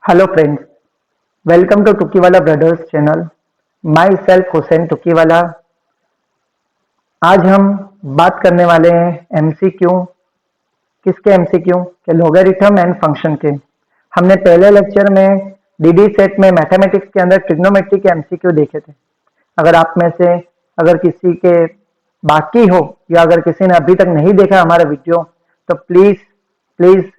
Hello friends, welcome to Tukiwala brothers channel. Myself Hussain Tukiwala. आज हम बात करने वाले हैं एमसीक्यू। किसके एमसीक्यू के? लॉगरिथम एंड फंक्शन के। हमने पहले लेक्चर में डीडी सेट में मैथमेटिक्स के अंदर ट्रिग्नोमेट्री के एमसीक्यू देखे थे। अगर आप में से अगर किसी के बाकी हो या अगर किसी ने अभी तक नहीं देखा हमारा वीडियो, तो प्लीज प्लीज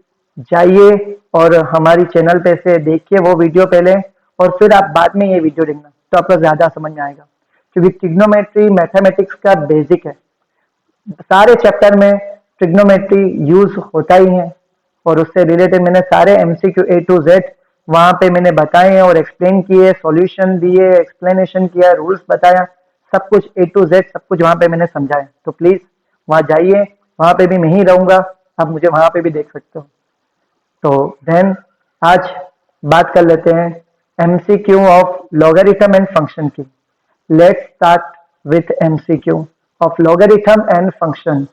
जाइए और हमारी चैनल पे से देखिए वो वीडियो पहले, और फिर आप बाद में ये वीडियो देखना, तो आपको ज्यादा समझ में आएगा। क्योंकि ट्रिग्नोमेट्री मैथमेटिक्स का बेसिक है। सारे चैप्टर में ट्रिग्नोमेट्री यूज होता ही है, और उससे रिलेटेड मैंने सारे एमसीक्यू ए टू जेड वहां पे मैंने बताए हैं और एक्सप्लेन किए, सॉल्यूशन दिए, एक्सप्लेनेशन किया, रूल्स बताया, सब कुछ ए टू जेड सब कुछ वहां पे मैंने समझाया। तो प्लीज वहां जाइए, वहां पे भी मैं ही रहूंगा, आप मुझे वहां पे भी देख सकते हो। तो देन आज बात कर लेते हैं MCQ of logarithm and function की। Let's start with MCQ of logarithm and function.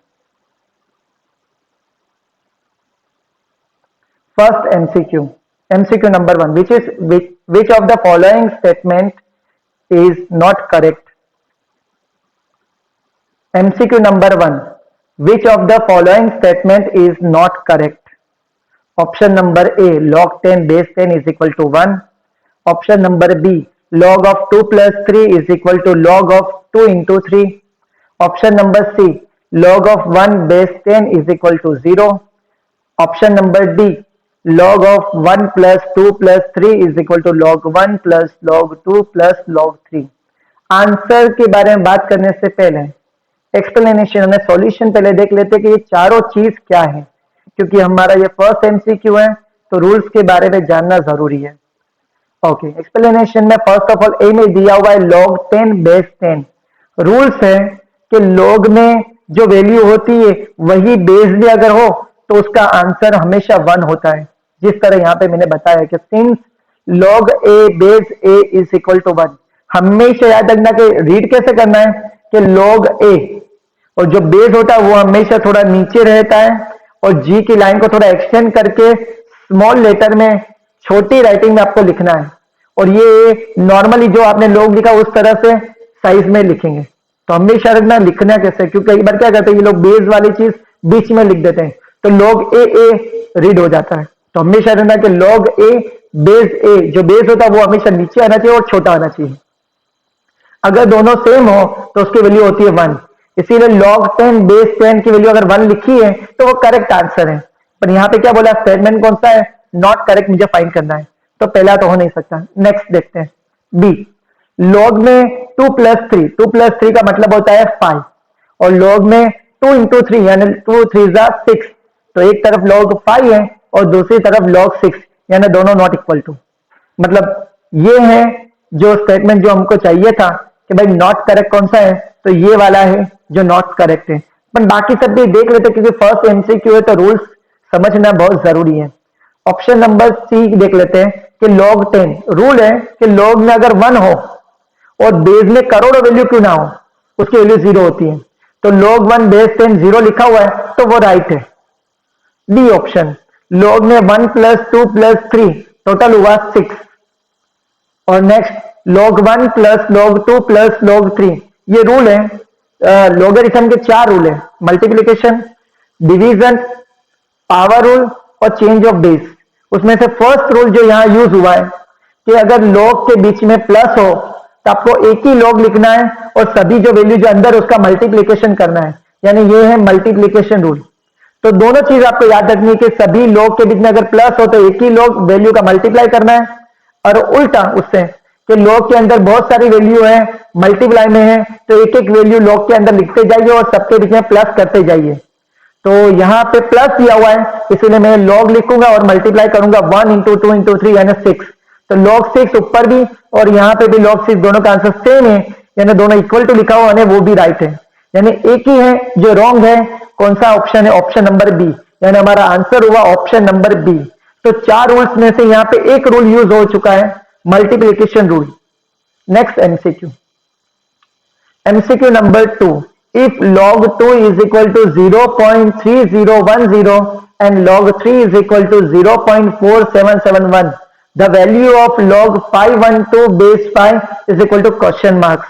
First MCQ, MCQ number 1, which of the following statement is not correct? MCQ number 1, which of the following statement is not correct? Option number A, log 10 base 10 is equal to 1. Option number B, log of 2 plus 3 is equal to log of 2 into 3. Option number C, log of 1 base 10 is equal to 0. Option number D, log of 1 plus 2 plus 3 is equal to log 1 plus log 2 plus log 3. Answer के बारे में बात करने से पहले explanation यानी solution पहले देख लेते कि ये चारों चीज क्या है, क्योंकि हमारा ये फर्स्ट एमसीक्यू है, तो रूल्स के बारे में जानना जरूरी है। ओके, एक्सप्लेनेशन में फर्स्ट ऑफ ऑल ए में दिया हुआ है log 10 बेस 10। रूल्स है कि log में जो वैल्यू होती है वही बेस भी अगर हो तो उसका आंसर हमेशा 1 होता है। जिस तरह यहाँ पे मैंने बताया कि since log a base a is equal to 1, हमेशा याद रखना कि रीड कैसे करना है कि log a और जो बेस होता है वो हमेशा थोड़ा नीचे रहता है, और जी की लाइन को थोड़ा एक्सटेंड करके स्मॉल लेटर में छोटी राइटिंग में आपको लिखना है, और ये नॉर्मली जो आपने log लिखा उस तरह से साइज में लिखेंगे। तो हमेशा रखना लिखना कैसे, क्योंकि कई बार क्या करते हैं ये लोग बेस वाली चीज बीच में लिख देते हैं, तो log a रीड हो जाता है। तो हमेशा रहना कि log a बेस a जो बेस होता है वो हमेशा नीचे आना चाहिए और छोटा आना चाहिए। अगर दोनों सेम हो तो उसकी वैल्यू होती है 1। इसीलिए log 10 बेस 10 की वैल्यू अगर 1 लिखी है तो वो करेक्ट आंसर है। पर यहाँ पे क्या बोला, स्टेटमेंट कौन सा है? नॉट करेक्ट मुझे फाइंड करना है, तो पहला तो हो नहीं सकता। नेक्स्ट देखते हैं बी। log में 2 plus 3 का मतलब होता है 5, और log में 2 into 3 यानी 2 3 6, तो एक तरफ log 5 है और दूसरी तरफ log 6, यानी दोनों नॉट इक्वल टू। मतलब ये है जो स्टेटमेंट जो हमको चाहिए था कि भाई नॉट करेक्ट कौन सा है, तो ये वाला है जो नॉट करेक्ट है। पर बाकी सब भी देख लेते क्योंकि फर्स्ट एमसीक्यू है तो रूल्स समझना बहुत जरूरी है। ऑप्शन नंबर सी देख लेते हैं कि log 10 रूल है कि log में अगर 1 हो और बेस में करोड़ों वैल्यू क्यों ना हो, उसकी वैल्यू 0 होती है। तो log 1 बेस 10 0 लिखा हुआ है तो वो राइट है। डी ऑप्शन, log में 1 plus 2 plus 3 टोटल हुआ 6, और next log 1 plus log 2 plus log 3, ये रूल है लॉगरिथम के 4 रूल है, मल्टीप्लिकेशन, डिवीजन, पावर रूल और चेंज ऑफ बेस। उसमें से फर्स्ट रूल जो यहाँ यूज हुआ है कि अगर log के बीच में प्लस हो तो आपको एक ही log लिखना है और सभी जो वैल्यू जो अंदर उसका मल्टीप्लिकेशन करना है, यानी ये है मल्टीप्लिकेशन रूल। तो दोनों चीज आपको याद रखनी है कि सभी log के बीच में अगर प्लस हो तो एक ही log वैल्यू का मल्टीप्लाई करना है, और उल्टा उससे कि log के अंदर बहुत सारी वैल्यू है मल्टीप्लाई में है, तो एक एक वैल्यू log के अंदर लिखते जाइए और सबके बीच में प्लस करते जाइए। तो यहाँ पे प्लस दिया हुआ है इसीलिए मैं log लिखूंगा और मल्टीप्लाई करूंगा 1 into 2 into 3 यानी 6, तो log 6 ऊपर भी और यहाँ पे भी log 6, दोनों का आंसर सेम है, यानी दोनों इक्वल टू लिखा हुआ है, वो भी राइट है। यानी एक ही है जो रॉन्ग है, कौन सा ऑप्शन है? ऑप्शन नंबर बी, यानी हमारा आंसर हुआ ऑप्शन नंबर बी। तो 4 रूल्स में से यहाँ पे एक रूल यूज हो चुका है, multiplication rule. Next MCQ, MCQ number 2, if log 2 is equal to 0.3010 and log 3 is equal to 0.4771, the value of log 512 base 5 is equal to question marks.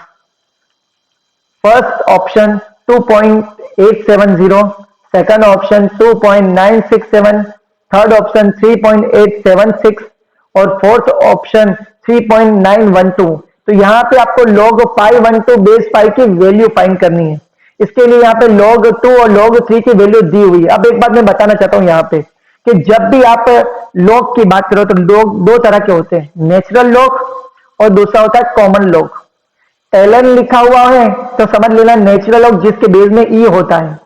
First option 2.870, second option 2.967, third option 3.876 और fourth option 3.912। तो यहाँ पे आपको log 512 base 5 की value find करनी है। इसके लिए यहाँ पे log 2 और log 3 की वैल्यू दी हुई है। अब एक बात मैं बताना चाहता हूँ यहाँ पे कि जब भी आप log की बात करो तो log दो तरह के होते हैं, नेचुरल log और दूसरा होता है कॉमन log। ln लिखा हुआ है तो समझ लेना नेचुरल लॉग जिसके बेस में ई होता है,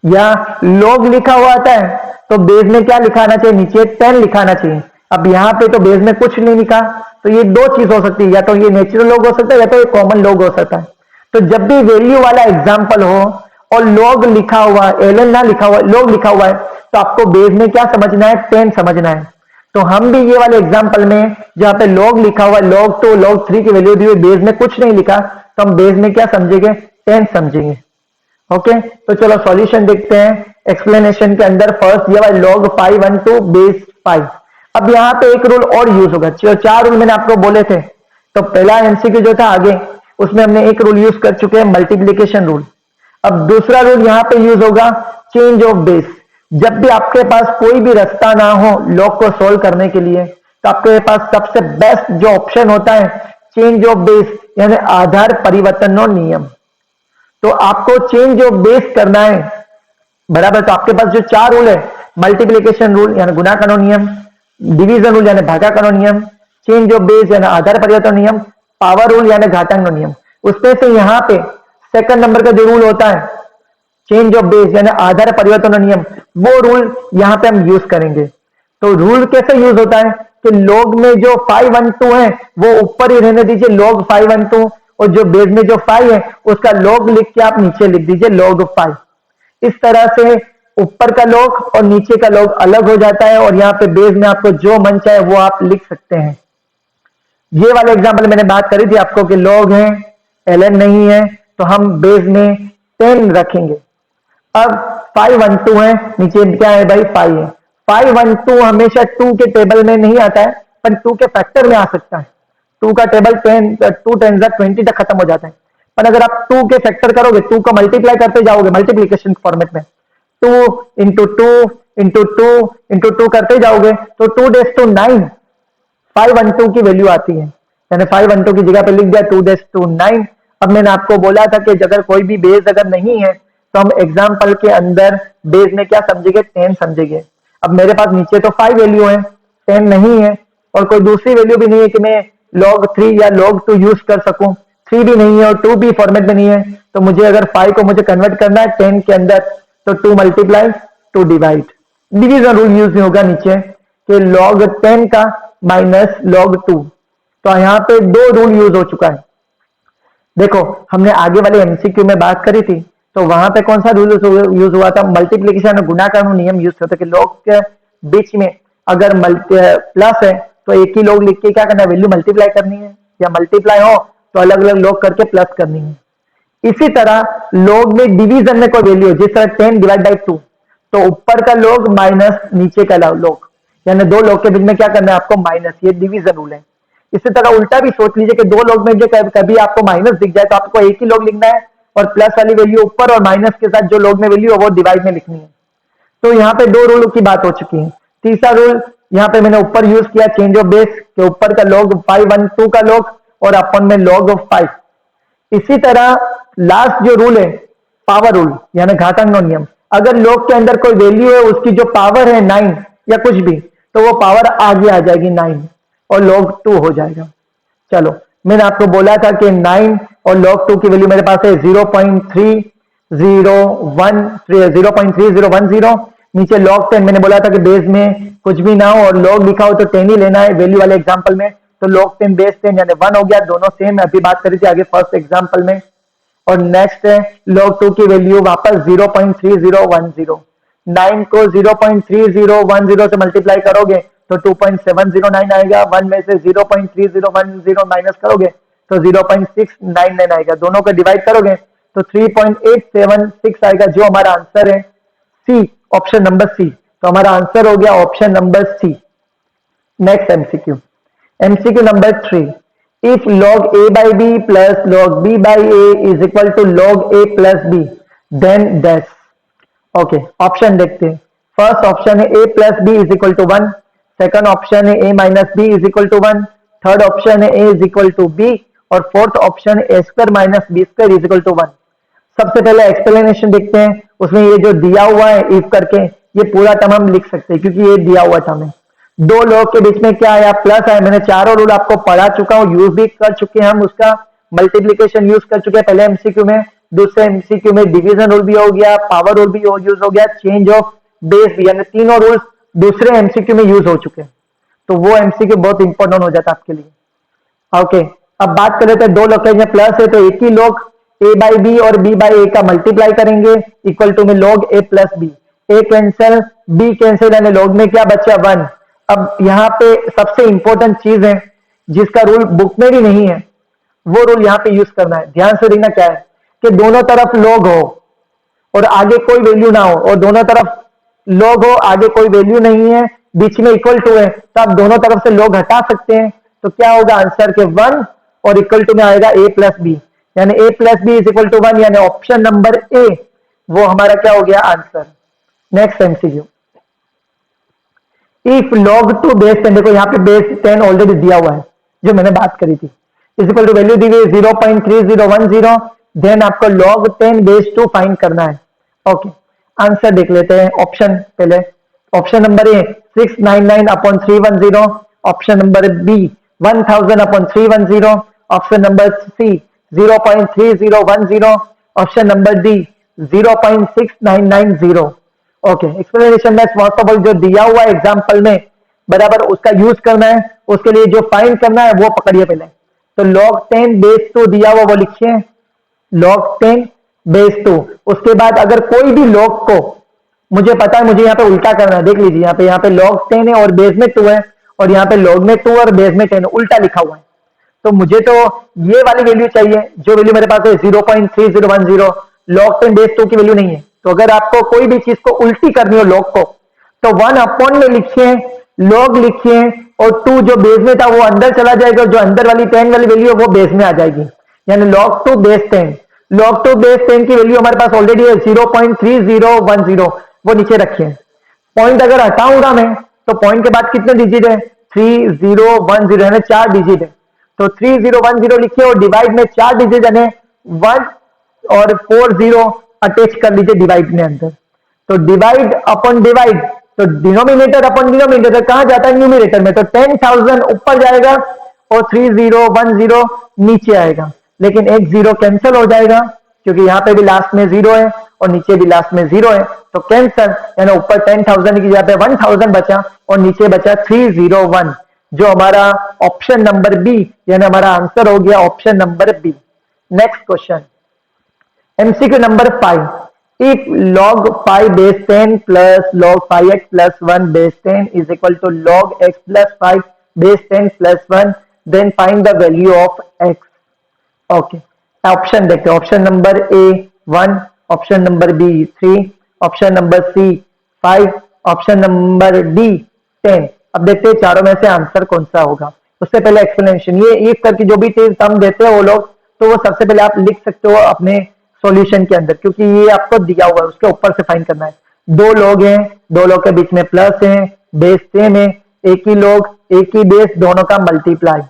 या log लिखा हुआ आता है तो बेस में क्या लिखाना चाहिए, नीचे 10 लिखाना चाहिए। अब यहाँ पे तो बेस में कुछ नहीं लिखा, तो ये दो चीज हो सकती है, या तो ये नेचुरल लॉग हो सकता है या तो ये कॉमन लॉग हो सकता है। तो जब भी वैल्यू वाला एग्जाम्पल हो और log लिखा हुआ ln ना लिखा हुआ log लिखा हुआ है तो आपको बेस में क्या समझना है, 10 समझना है। तो हम भी ये वाले एग्जाम्पल में जहां पे log लिखा हुआ है, log 2 log 3 की वैल्यू दी हुई, बेस में कुछ नहीं लिखा, तो हम बेस में क्या समझेंगे, 10 समझेंगे। ओके, तो चलो सॉल्यूशन देखते हैं। एक्सप्लेनेशन के अंदर फर्स्ट ये वाला log 512 बेस 5। अब यहाँ पे एक रूल और यूज होगा, चार रूल मैंने आपको बोले थे। तो पहला एमसीक्यू जो था आगे उसमें हमने एक रूल यूज कर चुके हैं, मल्टीप्लीकेशन रूल। अब दूसरा रूल यहाँ पे यूज होगा, चेंज ऑफ बेस। जब भी आपके पास कोई भी रास्ता ना हो log को सोल्व करने के लिए तो आपके पास सबसे बेस्ट जो ऑप्शन होता है चेंज ऑफ बेस, यानी आधार परिवर्तन नियम। तो आपको चेंज ऑफ बेस करना है बराबर। तो आपके पास जो चार रूल है, मल्टीप्लीकेशन रूल यानी गुणा करो नियम, डिवीजन रूल यानी भागा करो नियम, चेंज ऑफ बेस यानी आधार परिवर्तन नियम, पावर रूल यानी घातांक नियम। उसमें से यहाँ पे सेकंड नंबर का जो रूल होता है चेंज ऑफ बेस यानी आधार परिवर्तन नियम, वो रूल यहाँ पे हम यूज करेंगे। तो रूल कैसे यूज होता है कि log में जो 512 है वो ऊपर ही रहने दीजिए log 512, और जो बेस में जो 5 है उसका log लिख के आप नीचे लिख दीजिए log 5। इस तरह से ऊपर का log और नीचे का log अलग हो जाता है, और यहाँ पे बेस में आपको जो मन चाहे वो आप लिख सकते हैं। ये वाले एग्जाम्पल मैंने बात करी थी आपको कि log है ln नहीं है तो हम बेस में 10 रखेंगे। अब 512 है, नीचे क्या है भाई 5 है। 512 हमेशा 2 के टेबल में नहीं आता है, पर 2 के फैक्टर में आ सकता है। 2 का टेबल 2 10 20 तक खत्म हो जाता है, पर अगर आप 2 के फैक्टर करोगे, 2 को मल्टीप्लाई करते जाओगे मल्टीप्लीकेशन फॉर्मेट में, 2 इंटू 2 इंटू 2 इंटू 2 करते जाओगे तो 2 डेज टू 9 512 की वैल्यू आती है। यानी 512 की जगह पे लिख दिया 2 डेज टू 9। अब मैंने आपको बोला था कि अगर कोई भी बेस अगर नहीं है तो हम एग्जाम्पल के अंदर बेस में क्या समझेंगे, 10 समझेंगे। अब मेरे पास नीचे तो 5 वैल्यू है, 10 नहीं है, और कोई दूसरी वैल्यू भी नहीं है कि मैं log 3 या log 2 यूज कर सकूं। 3 भी नहीं है और 2 भी फॉर्मेट में नहीं है, तो मुझे अगर 5 को मुझे कन्वर्ट करना है 10 के अंदर तो 2 multiply 2 divide. Division rule use होगा नीचे कि log 10 का माइनस log 2। तो यहाँ पे दो रूल यूज हो चुका है। देखो हमने आगे वाले एमसीक्यू में बात करी थी, तो वहां पे कौन सा रूल यूज हुआ था, मल्टीप्लीकेशन और गुणा का नियम यूज होता है कि log के बीच में अगर प्लस है तो एक ही log लिख के क्या करना है, वैल्यू मल्टीप्लाई करनी है, या मल्टीप्लाई हो तो अलग अलग log करके प्लस करनी है। इसी तरह log में डिवीजन में कोई वैल्यू है, जिस तरह 10 डिवाइड बाई 2, तो ऊपर का log माइनस नीचे का log, यानी दो log के बीच में क्या करना है आपको माइनस, ये डिवीजन रूल है। इसी तरह उल्टा भी सोच लीजिए कि दो log में जो कभी आपको माइनस दिख जाए तो आपको एक ही log लिखना है, और प्लस वाली वैल्यू ऊपर और माइनस के साथ जो log में वैल्यू है वो डिवाइड में लिखनी है। तो यहाँ पे दो रूल की बात हो चुकी है। तीसरा रूल यहाँ पे मैंने ऊपर यूज किया चेंज ऑफ बेस के ऊपर का log 512 का log और अपन में log ऑफ 5। इसी तरह लास्ट जो रूल है पावर रूल यानी घातांक नियम, अगर log के अंदर कोई वैल्यू है उसकी जो पावर है 9 या कुछ भी, तो वो पावर आगे आ जाएगी 9 और log 2 हो जाएगा। चलो मैंने आपको बोला था कि 9 और log 2 की वैल्यू मेरे पास है 0.3010। नीचे log 10 मैंने बोला था कि बेस में कुछ भी ना हो और log लिखा हो तो 10 ही लेना है वैल्यू वाले एग्जांपल में, तो log 10 बेस 10 यानी 1 हो गया। दोनों सेम अभी बात करी थी आगे फर्स्ट एग्जांपल में। और नेक्स्ट है log 2 की वैल्यू वापस 0.3010। 9 को 0.3010 से मल्टीप्लाई करोगे तो 2.709 आएगा। 1 में से 0.3010 माइनस करोगे तो 0.699 आएगा। दोनों को डिवाइड करोगे तो 3.876 आएगा, जो हमारा आंसर है सी, ऑप्शन नंबर सी। तो हमारा आंसर हो गया option number C. Next MCQ, MCQ number 3. If log a by b plus log b by a is equal to log a plus b, then dash. Okay option देखते हैं. First option है a plus B is equal to 1. Second option है a minus B is equal to 1. Third option है a is equal to b और fourth option है a square minus B square is equal to 1. सबसे पहले explanation देखते हैं. उसमें ये जो दिया हुआ है इफ करके, ये पूरा टर्म हम लिख सकते हैं क्योंकि ये दिया हुआ टर्म है. दो लोग के बीच में क्या आया, प्लस आया. मैंने चारों रूल आपको पढ़ा चुका हूँ, यूज भी कर चुके हैं हम. उसका मल्टीप्लीकेशन यूज कर चुके हैं पहले एमसीक्यू में. दूसरे एमसीक्यू में डिवीजन रूल भी हो गया, पावर रूल भी यूज हो गया, चेंज ऑफ बेस भी, यानी तीनों रूल्स दूसरे एमसीक्यू में यूज हो चुके हैं. तो वो एमसीक्यू बहुत इंपॉर्टेंट हो जाता है आपके लिए. ओके अब बात कर लेते हैं. दो लोग में प्लस है तो एक ही लोग a बाई बी और b बाई ए का मल्टीप्लाई करेंगे इक्वल टू में log a plus B. A cancel, b cancel, यानी log में क्या बचा 1. अब यहाँ पे सबसे इंपॉर्टेंट चीज है जिसका रूल बुक में भी नहीं है, वो रूल यहाँ पे यूज करना है. ध्यान से देखना क्या है कि दोनों तरफ log हो और आगे कोई वैल्यू ना हो, और दोनों तरफ log हो आगे कोई वैल्यू नहीं है, बीच में इक्वल टू है, तो आप दोनों तरफ से log हटा सकते हैं. तो क्या होगा आंसर के 1 और इक्वल टू में आएगा a प्लस बी, यानी a plus B is equal to 1, यानी ऑप्शन नंबर ए वो हमारा क्या हो गया answer. Next MCQ. If log two base 10, देखो यहाँ पे बेस 10 ऑलरेडी दिया हुआ है जो मैंने बात करी थी, इज इक्वल टू वैल्यू दी हुई 0.3010, देन आपको log 10 बेस 2 फाइंड करना है. ओके आंसर देख लेते हैं. ऑप्शन पहले, option number A 699/310, option number B 1000/310, option number C 0.3010, option number D 0.6990. Okay explanation में फर्स्ट ऑफ ऑल जो दिया हुआ एग्जांपल में बराबर उसका यूज करना है. उसके लिए जो फाइंड करना है वो पकड़िए पहले. तो log 10 बेस 2 दिया हुआ वो लिखिए, log 10 बेस 2. उसके बाद अगर कोई भी log को, मुझे पता है मुझे यहाँ पे उल्टा करना है, देख लीजिए यहाँ पे log 10 है और बेस में 2 है, और यहाँ पे log में 2 और बेस में 10 उल्टा लिखा हुआ है. तो मुझे तो ये वाली वैल्यू चाहिए जो वैल्यू मेरे पास है 0.3010. log 10 बेस 2 की वैल्यू नहीं है. तो अगर आपको कोई भी चीज को उल्टी करनी हो log को, तो 1 अपॉन में लिखिए, log लिखिए, और 2 जो बेस में था वो अंदर चला जाएगा, और जो अंदर वाली 10 वाली वैल्यू है वो बेस में आ जाएगी, यानी log 2 बेस 10. log 2 बेस 10 की वैल्यू हमारे पास ऑलरेडी है 0.3010, वो नीचे रखिए. पॉइंट अगर हटाऊंगा मैं तो पॉइंट के बाद कितने डिजिट है 3010, यानी 4 डिजिट है. तो 3010 लिखिए और डिवाइड में 4 डिजिट यानी 1 और 40 अटैच कर लीजिए डिवाइड में अंदर. तो डिवाइड अपॉन डिवाइड, तो डिनोमिनेटर अपॉन डिनोमिनेटर कहां जाता है न्यूमरेटर में, तो 10,000 ऊपर जाएगा और 3010 नीचे आएगा. लेकिन एक जीरो कैंसिल हो जाएगा क्योंकि यहाँ पे भी लास्ट में 0 है और नीचे भी लास्ट में 0 है, तो कैंसिल, यानी ऊपर 10,000 की जगह पे 1,000 बचा और नीचे बचा 301, जो हमारा ऑप्शन नंबर बी, यानी हमारा आंसर हो गया option number B. Next question MCQ number 5. If log pi base 10 plus log pi x plus 1 base 10 is equal to log x plus 5 base 10 plus 1, then find the value of x. Okay option देखते हैं. Option number A 1, option number B 3, option number C 5, option number D 10. अब देखते हैं चारों में से answer कौन सा होगा. उससे पहले एक्सप्लेनेशन, ये इफ करके जो भी चीज हम देते हैं वो लोग, तो वो सबसे पहले आप लिख सकते हो अपने सॉल्यूशन के अंदर, क्योंकि ये आपको दिया हुआ है उसके ऊपर से फाइंड करना है. दो लोग हैं, दो लोग के बीच में प्लस है, बेस सेम है, एक ही लोग एक ही बेस, दोनों का मल्टीप्लाई,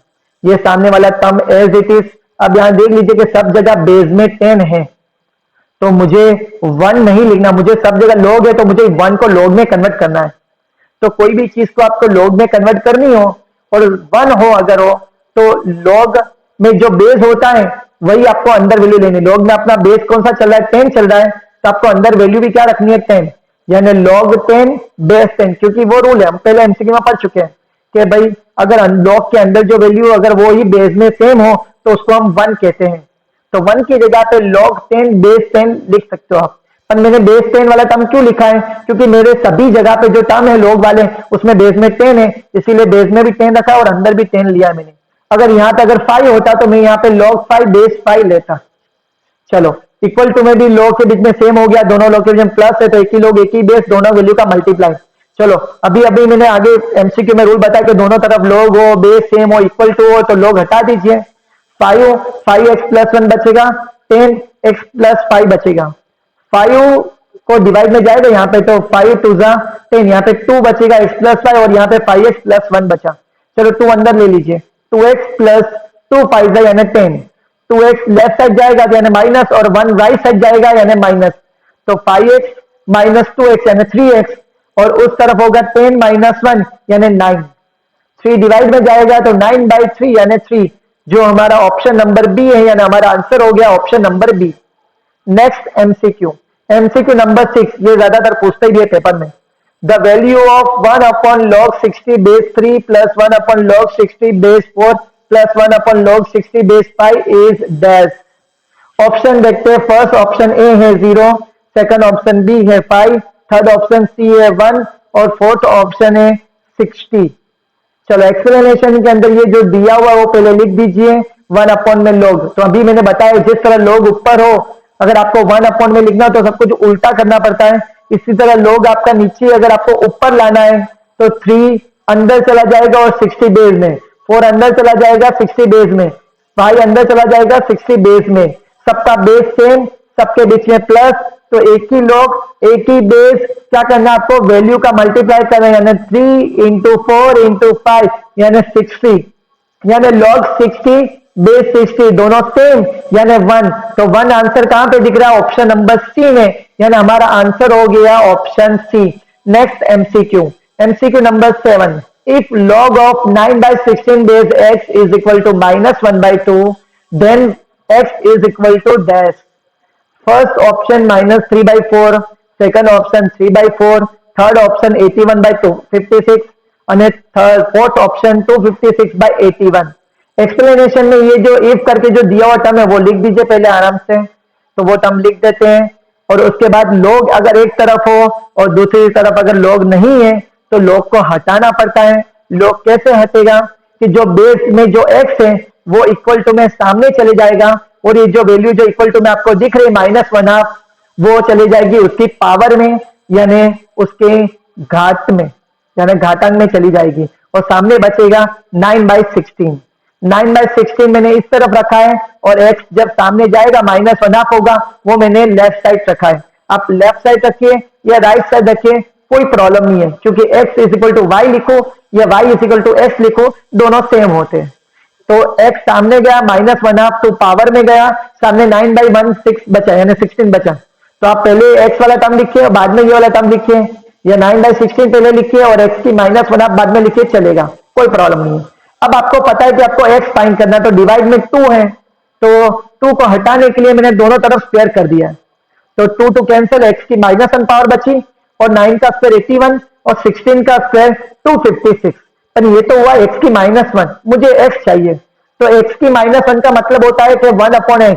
ये सामने वाला टर्म एज इट इज. अब यहां देख लीजिए कि सब जगह बेस में 10 है, तो मुझे 1 नहीं लिखना, मुझे सब जगह log है तो मुझे 1 को log में कन्वर्ट करना है. तो कोई भी चीज को आपको log में कन्वर्ट करनी हो और 1 हो अगर हो, तो log में जो बेस होता है वही आपको अंदर वैल्यू लेनी. log में अपना बेस कौन सा चल रहा है 10 चल रहा है, तो आपको अंदर वैल्यू भी क्या रखनी है 10, यानी log 10 बेस 10, क्योंकि वो रूल है हम पहले एमसीक्यू में पढ़ चुके हैं कि भाई अगर log के अंदर जो वैल्यू अगर वो ही बेस में सेम हो तो उसको हम 1 कहते हैं. तो 1 की जगह पे log 10 बेस 10 लिख सकते हो आप. पर मैंने बेस 10 वाला टर्म क्यों लिखा है, क्योंकि मेरे सभी जगह पे जो टर्म है log वाले उसमें बेस में 10 है, इसीलिए बेस में भी 10 रखा और अंदर भी 10 लिया है मैंने. अगर यहाँ पे अगर 5 होता तो मैं यहाँ पे log 5 बेस 5 लेता. चलो इक्वल टू में भी log के बीच में सेम हो गया, दोनों log के बीच में प्लस है तो एक ही log एक ही बेस, दोनों वैल्यू का मल्टीप्लाई. चलो अभी अभी मैंने आगे एमसीक्यू में रूल बताया कि दोनों तरफ लॉग हो, बेस सेम हो, इक्वल टू हो, तो लॉग हटा दीजिए। 5x+1 बचेगा, 10x+5 बचेगा। 5 को डिवाइड में जाएगा यहाँ पे, तो 5 2 जा 10, यहाँ पे 2 बचेगा x+5 और यहाँ पे 5x+1 बचा। चलो 2 अंदर ले लीजिए, 2x+2 5 जा यानी 10। 2x लेफ्ट साइड जाएगा यानी माइनस और 1 राइट साइड जाएगा यानी माइनस, तो 5x माइनस 2x यानी 3x और उस तरफ होगा 10 माइनस 1 यानी 9। 3 डिवाइड में जाएगा तो 9/3 यानी 3, जो हमारा ऑप्शन नंबर बी है, यानी हमारा आंसर हो गया option number B. Next MCQ, MCQ number 6, ये ज्यादातर पूछते ही है पेपर में। The value of 1 upon log 60 base 3 plus 1 upon log 60 base 4 plus 1 upon log 60 base 5 is dash. Option देखते हैं, फर्स्ट ऑप्शन ए है 0, सेकंड ऑप्शन बी है 5, थर्ड ऑप्शन सी है 1 और फोर्थ ऑप्शन है 60। चलो एक्सप्लेनेशन के अंदर ये जो दिया हुआ है वो पहले लिख दीजिए 1 अपॉन में log। तो अभी मैंने बताया जिस तरह log ऊपर हो, अगर आपको 1 अपॉन में लिखना हो तो सब कुछ उल्टा करना पड़ता है। इसी तरह log आपका नीचे अगर आपको ऊपर लाना है तो 3 अंदर चला जाएगा और 60 बेस में, 4 अंदर चला जाएगा 60 बेस में, 5 अंदर चला जाएगा 60 बेस में, सबका बेस सेम, सबके बीच में प्लस, तो एक ही log एक ही बेस, क्या करना है आपको वैल्यू का मल्टीप्लाई करना है, यानी 3 इंटू 4 इंटू 5 यानी 60, यानी log 60 बेस 60 दोनों सेम यानी 1। तो 1 आंसर कहां पे दिख रहा है, ऑप्शन नंबर सी में, यानी हमारा आंसर हो गया option C. Next MCQ, MCQ number 7, if log of 9/16 base x is equal to -1/2 then x is equal to dash. First option -3/4, second option 3/4, third option 81/2 56 और फोर्थ ऑप्शन 256/81। एक्सप्लेनेशन में ये जो if करके जो दिया हुआ टर्म है वो लिख दीजिए पहले आराम से, तो वो टर्म लिख देते हैं। और उसके बाद log अगर एक तरफ हो और दूसरी तरफ अगर log नहीं है तो log को हटाना पड़ता है। log कैसे हटेगा कि जो बेस में जो x है वो इक्वल टू में सामने चले जाएगा और ये जो वैल्यू जो इक्वल टू में आपको दिख रही है -1/2 वो चली जाएगी उसकी पावर में, यानी उसके घात में, यानी घातांक में चली जाएगी और सामने बचेगा 9/16। 9/16 मैंने इस तरफ रखा है और x जब सामने जाएगा -1/2 होगा, वो मैंने लेफ्ट साइड रखा है। आप लेफ्ट साइड रखिए या राइट साइड रखिए, कोई प्रॉब्लम नहीं है, क्योंकि x is equal to Y लिखो या y is equal to x लिखो, दोनों सेम होते हैं। तो x सामने गया -1/2 तो पावर में गया, सामने 9/16 बचा यानी 16 बचा। तो आप पहले x वाला टर्म लिखिए और बाद में ये वाला टर्म लिखिए, या 9/16 पहले लिखिए और x की -1/2 बाद में लिखिए, चलेगा, कोई प्रॉब्लम नहीं है। अब आपको पता है कि आपको x फाइंड करना है, तो डिवाइड में 2 है, तो 2 को हटाने के लिए मैंने दोनों तरफ स्क्वायर कर दिया है, तो 2 टू कैंसिल, x की -1 पावर बची और 9 का स्क्वायर 81 और 16 का स्क्वायर 256। पर ये तो हुआ x की -1, मुझे x चाहिए, तो x की -1 का मतलब होता है कि 1/x।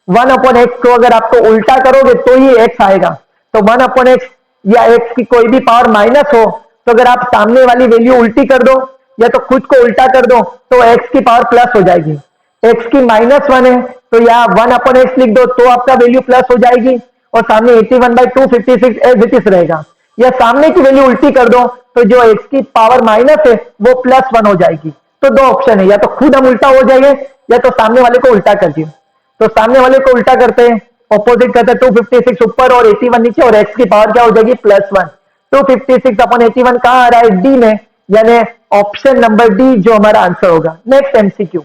1/x को अगर आपको उल्टा करोगे तो ही x आएगा, तो 1/x या x की कोई भी पावर माइनस हो तो अगर आप सामने वाली वैल्यू उल्टी कर दो या तो खुद को उल्टा कर दो तो x की पावर प्लस हो जाएगी। x की -1 है तो यहाँ 1/x लिख दो तो आपका वैल्यू प्लस हो जाएगी और सामने 81/256 एज इट इज रहेगा, या सामने की वैल्यू उल्टी कर दो तो जो x की पावर माइनस है वो +1 हो जाएगी। तो दो ऑप्शन है, या तो खुद हम उल्टा हो जाएंगे या तो सामने वाले को उल्टा कर दिए। तो सामने वाले को उल्टा करते हैं, ऑपोजिट करते हैं, 256 ऊपर और 81 नीचे और x की पावर क्या हो जाएगी +1। 256/81 कहां आ रहा है, डी में, यानी ऑप्शन नंबर डी जो हमारा आंसर होगा। नेक्स्ट एमसीक्यू,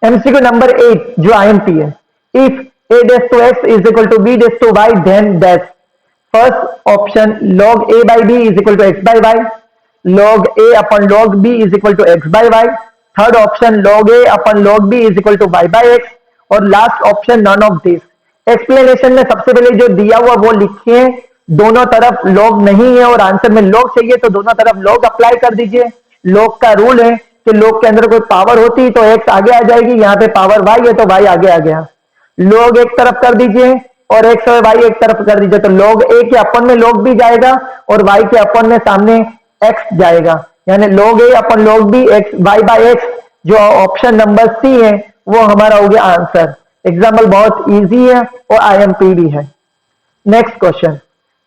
एमसीक्यू नंबर 8 जो आईएमपी है, if a(x) is equal to b(y) then that. First option log a/b is equal to x/y, log a upon log b is equal to x/y, third option log a upon log b is equal to y/x और last option none of this. Explanation में सबसे पहले जो दिया हुआ वो लिखिए, दोनों तरफ log नहीं है और आंसर में log चाहिए तो दोनों तरफ log अप्लाई कर दीजिए। log का रूल है कि log के अंदर कोई पावर होती तो x आगे आ जाएगी, यहाँ पे पावर y है तो y आगे आ गया। log एक तरफ कर दीजिए और x और y एक तरफ कर दीजिए, तो log a के अपन में log b जाएगा और y के अपन में सामने x जाएगा, यानी log a upon log b x y/x जो ऑप्शन नंबर सी है वो हमारा हो गया आंसर। एग्जाम्पल बहुत इजी है और आईएमपी भी है। Next question,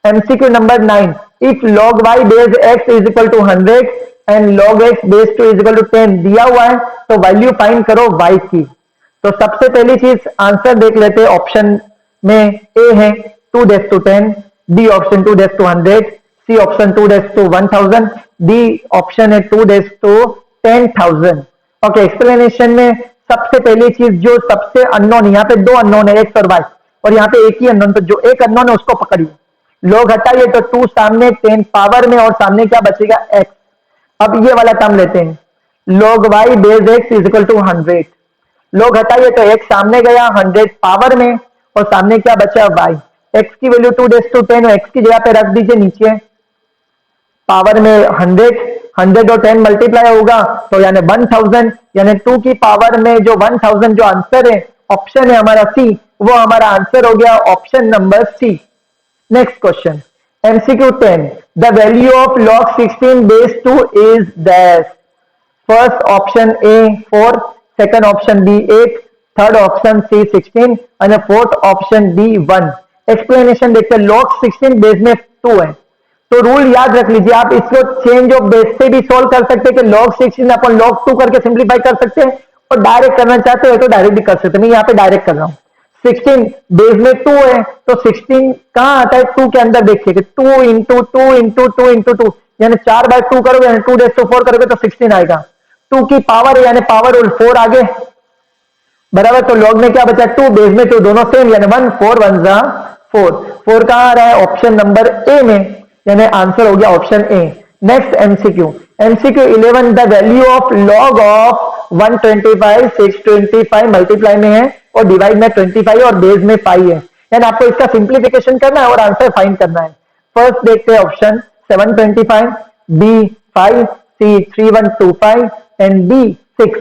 MCQ number 9, if log y base x is equal to 100 and log x base 2 is equal to 10 दिया हुआ है, तो वैल्यू फाइंड करो y की। तो सबसे पहली चीज आंसर देख लेते हैं। ऑप्शन में ए है 2 raise to 10, B option 2 raise to 100, C option 2 raise to 1000, D option है 2 डेज टू 10,000। ओके, एक्सप्लेनेशन में सबसे पहली चीज जो सबसे अननोन, यहाँ पे दो अननोन है एक्स और वाई, और यहाँ पे एक ही अननोन, तो जो एक अननोन है उसको पकड़िए, लोग हटाइए तो 2 सामने 10 पावर में और सामने क्या बचेगा x। अब ये वाला टर्म लेते हैं, log y base x is equal to 100, log हटाइए तो x सामने गया 100 पावर में और सामने क्या बचा y, x की वैल्यू 2 डेज टू 10 और x की जगह पे रख दीजिए नीचे पावर में 100 और 10 मल्टीप्लाई होगा तो यानी 1000, यानी 2 की पावर में जो 1000 जो आंसर है ऑप्शन है हमारा सी, वो हमारा आंसर हो गया option number C. Next question MCQ 10, the value of log 16 base 2 is dash. First option A 4, second option B 8, third option C 16 और फोर्थ ऑप्शन डी 1। एक्सप्लेनेशन देखते हैं, log 16 बेस में 2 है, तो रूल याद रख लीजिए, आप इसको चेंज ऑफ बेस से भी सोल्व कर सकते हैं कि log 16 अपन log 2 करके सिंप्लीफाई कर सकते हैं, और डायरेक्ट करना चाहते हो तो डायरेक्ट भी कर सकते हैं। मैं यहाँ पे डायरेक्ट कर रहा हूँ, 16 बेस में 2 है तो 16 कहां आता है 2 के अंदर, देखिए कि 2 इंटू 2 इंटू 2 इंटू 2 यानी 4/2 करोगे, यानी 2 डेज टू 4 करोगे तो 16 आएगा। 2 की पावर है यानी पावर रूल 4 आगे बराबर, तो लॉग में क्या बचा 2 बेस में 2 दोनों सेम यानी 1 4 1 जा 4, 4 कहां आ रहा है ऑप्शन नंबर ए में, यानी आंसर हो गया option A. Next MCQ 11, the value of log of 125 625 multiply में है और डिवाइड में 25 और बेस में 5 है, यानी आपको इसका सिंप्लीफिकेशन करना है और आंसर फाइंड करना है। फर्स्ट देखते हैं option 725, B 5, C 3125 and D 6।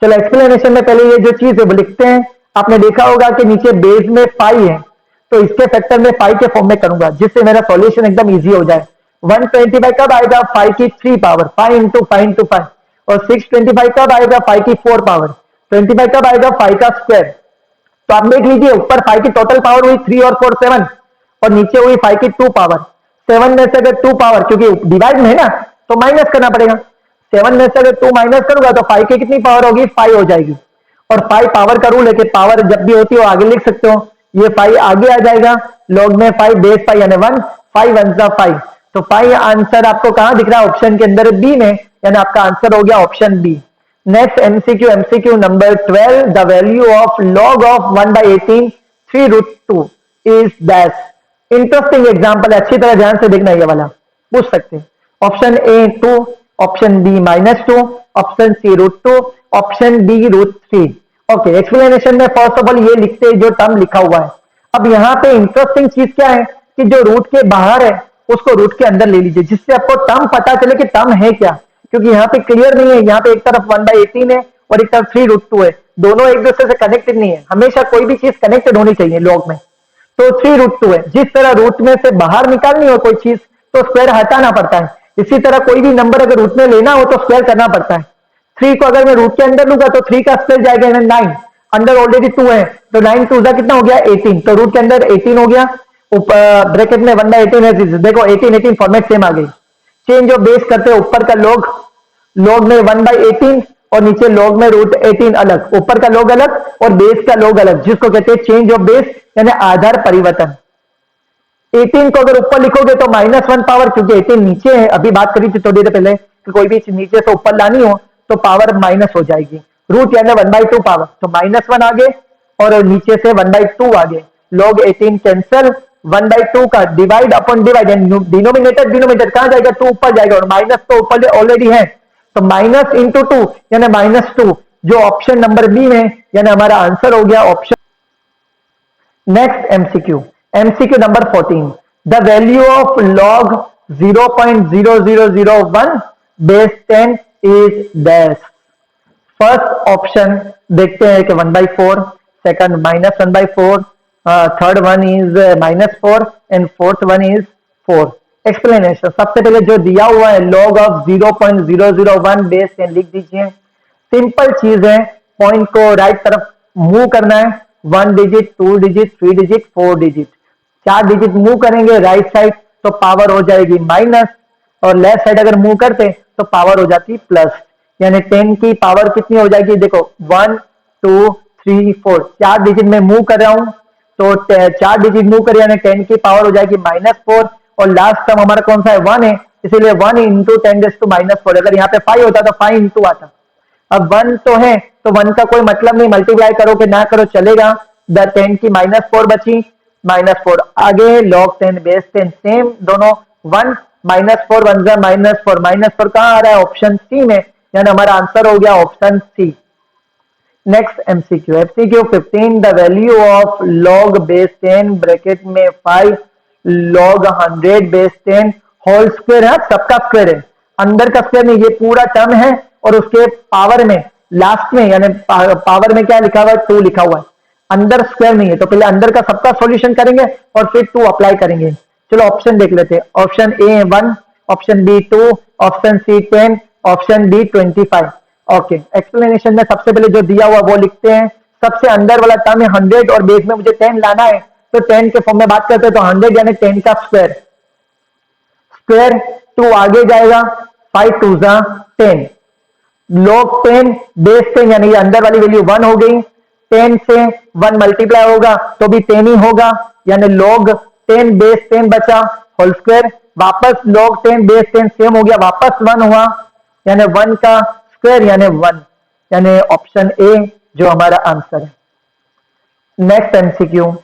चलो एक्सप्लेनेशन में पहले ये जो चीज है वो लिखते हैं। आपने देखा होगा कि नीचे बेस में 5 है तो इसके फैक्टर में 5 के फॉर्म में करूंगा जिससे मेरा सॉल्यूशन एकदम इजी हो जाए। 125 कब आएगा 5 की 3 पावर 5 इंटू 5 और 625 कब आएगा 5 की 4 पावर 25 कब आएगा 5 का स्क्वायर। तो आप देख लीजिए ऊपर 5 की टोटल पावर हुई 3 और 4 7 और नीचे हुई 5 की 2 पावर। 7 में से अगर 2 पावर क्योंकि डिवाइड में है ना तो माइनस करना पड़ेगा, 7 में से अगर 2 माइनस करूंगा तो 5 की कितनी पावर होगी 5 हो जाएगी। और 5 पावर का रूल है कि पावर जब भी होती है आगे लिख सकते हो, ये 5 आगे आ जाएगा लॉग में 5 बेस 5 यानी 1 5 1 5, तो 5 आंसर आपको कहां दिख रहा है ऑप्शन के अंदर बी में, यानी आपका आंसर हो गया option B. Next MCQ number 12, the value of log of 1/18 3√2 is dash. Interesting example है, अच्छी तरह ध्यान से देखना ये वाला पूछ सकते हैं। Option A 2, option B -2, option C √2, option D √3। Okay, explanation में फर्स्ट ऑफ ऑल ये लिखते हैं जो टर्म लिखा हुआ है। अब यहाँ पे इंटरेस्टिंग चीज क्या है कि जो रूट के बाहर है उसको रूट के अंदर ले लीजिए जिससे आपको टर्म पता चले कि टर्म है क्या, क्योंकि यहाँ पे क्लियर नहीं है, यहाँ पे एक तरफ 1/18 है और एक तरफ 3√2 है, दोनों एक दूसरे से कनेक्टेड नहीं है। हमेशा कोई भी चीज कनेक्टेड होनी चाहिए लॉग में, तो 3√2 है, जिस तरह रूट में से बाहर निकालनी हो कोई चीज तो स्क्वायर हटाना पड़ता है, इसी तरह कोई भी नंबर अगर रूट में लेना हो तो स्क्वायर करना पड़ता है। 3 को अगर मैं रूट के अंदर लूंगा तो 3 का स्क्वायर जाएगा 9, अंदर ऑलरेडी 2 है तो 9 2 कितना हो गया 18, तो रूट के अंदर 18 हो गया, ब्रैकेट में 1/18 है, देखो 18 फॉर्मेट सेम आ गई। चेंज ऑफ बेस करते हैं, ऊपर का लॉग में 1/18 और नीचे लॉग में √18 अलग, ऊपर का लॉग अलग और बेस का लॉग अलग, जिसको कहते हैं चेंज ऑफ बेस यानी आधार परिवर्तन। 18 को अगर ऊपर लिखोगे तो -1 पावर, क्योंकि 18 नीचे है, अभी बात करी थी थोड़ी देर पहले कि कोई भी चीज नीचे से ऊपर लानी हो तो पावर माइनस हो जाएगी, रूट यानी 1/2 पावर, तो -1 आगे और नीचे से 1/2 आगे, log 18 कैंसल, 1/2 का डिवाइड अपॉन डिवाइड, डिनोमिनेटर कहां जाएगा 2 ऊपर जाएगा और माइनस तो ऊपर ऑलरेडी है, तो माइनस इंटू 2 यानी -2 जो ऑप्शन नंबर बी में, यानी हमारा आंसर हो गया option. Next MCQ number 14, the value of log 0.0001 base 10 is dash. First option देखते हैं कि 1/4, second -1/4, third one is -4 and fourth one is 4। Explanation, सबसे पहले जो दिया हुआ है log ऑफ 0.001 बेस 10 लिख दीजिए। सिंपल चीज है, पॉइंट को राइट तरफ मूव करना है, 1 digit 2 digit 3 digit 4 digit, 4 digit move करेंगे राइट साइड तो पावर हो जाएगी माइनस, और लेफ्ट साइड अगर मूव करते तो पावर हो जाती प्लस, यानी 10 की पावर कितनी हो जाएगी, देखो 1 2 3 4, 4 डिजिट में मूव कर रहा हूं, तो 4 डिजिट मूव कर, यानी 10 की पावर हो जाएगी -4, और लास्ट टर्म हमारा कौन सा है, 1 है, इसीलिए 1 इंटू 10⁻⁴। अगर यहाँ पे 5 होता तो 5 इंटू आता। अब 1 तो है, तो 1 का कोई मतलब नहीं, मल्टीप्लाई करो कि ना करो चलेगा। 10 की -4 बची, -4 आगे log 10 बेस 10 सेम दोनों 1, -4 1 जा -4, -4 कहाँ आ रहा है, ऑप्शन सी में, यानी हमारा आंसर हो गया option C. Next MCQ, MCQ 15, the value of log base 10 bracket में 5 log 100 बेस 10 होल स्क्वायर है, सबका स्क्वायर है, अंदर का स्क्वायर नहीं, ये पूरा टर्म है, और उसके पावर में लास्ट में, यानी पावर में क्या लिखा हुआ है, 2 लिखा हुआ है, अंदर स्क्वायर नहीं है, तो पहले अंदर का सबका सॉल्यूशन करेंगे और फिर 2 अप्लाई करेंगे। चलो ऑप्शन देख लेते हैं, option A 1, option B 2, option C 10, option D 25। Okay, explanation में सबसे पहले जो दिया हुआ वो लिखते हैं। सबसे अंदर वाला टर्म है 100 और बेस में मुझे 10 लाना है, तो 10 के फॉर्म में बात करते हैं, तो 100 यानी 10 का स्क्वायर, स्क्वायर 2 आगे जाएगा, 5 2 जा 10, log 10 बेस 10 यानी ये अंदर वाली वैल्यू 1 हो गई, 10 से 1 मल्टीप्लाई होगा तो भी 10 ही होगा, यानी log 10 बेस 10 बचा होल स्क्वायर, वापस log 10 बेस 10 सेम हो गया, वापस 1 हुआ, यानी 1 का स्क्वायर यानी 1, यानी ऑप्शन ए जो हमारा आंसर है। Next MCQ,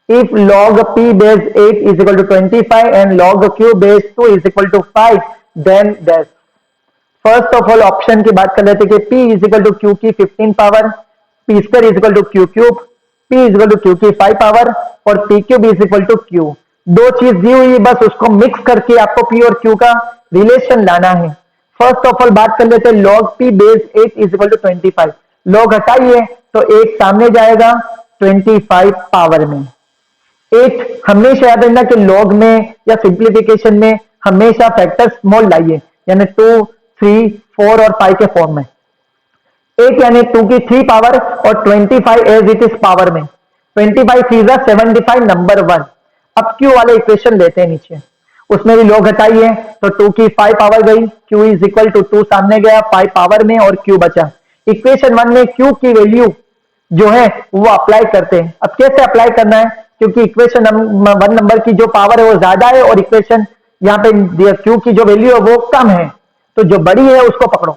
if log p base 8 is equal to 25 and log q base 2 is equal to 5 then dash। First of all option की बात कर लेते कि p is equal to q की 15 power, p square is equal to q cube, p is equal to q की 5 power, और p cube is equal to q। दो चीज दी हुई, बस उसको मिक्स करके आपको p और q का रिलेशन लाना है। फर्स्ट ऑफ ऑल बात कर लेते हैं log p base 8 is equal to 25, log हटाइए तो 8 सामने जाएगा 25 पावर में। 8 हमेशा याद रखना कि log में या सिंप्लीफिकेशन में हमेशा फैक्टर स्मॉल लाइए, यानी 2 3 4 और 5 के फॉर्म में। 8 यानी 2 की 3 पावर और 25 एज इट इज पावर में, 25 3 75 नंबर 1। अब Q वाले इक्वेशन लेते हैं नीचे, उसमें भी log हटाइए तो 2 की 5 पावर गई, Q इज इक्वल टू 2 सामने गया 5 पावर में और Q बचा। इक्वेशन 1 में Q की वैल्यू जो है वो अप्लाई करते हैं। अब कैसे अप्लाई करना है, क्योंकि इक्वेशन 1 नंबर की जो पावर है वो ज्यादा है और इक्वेशन यहाँ पे Q की जो वैल्यू है वो कम है, तो जो बड़ी है उसको पकड़ो।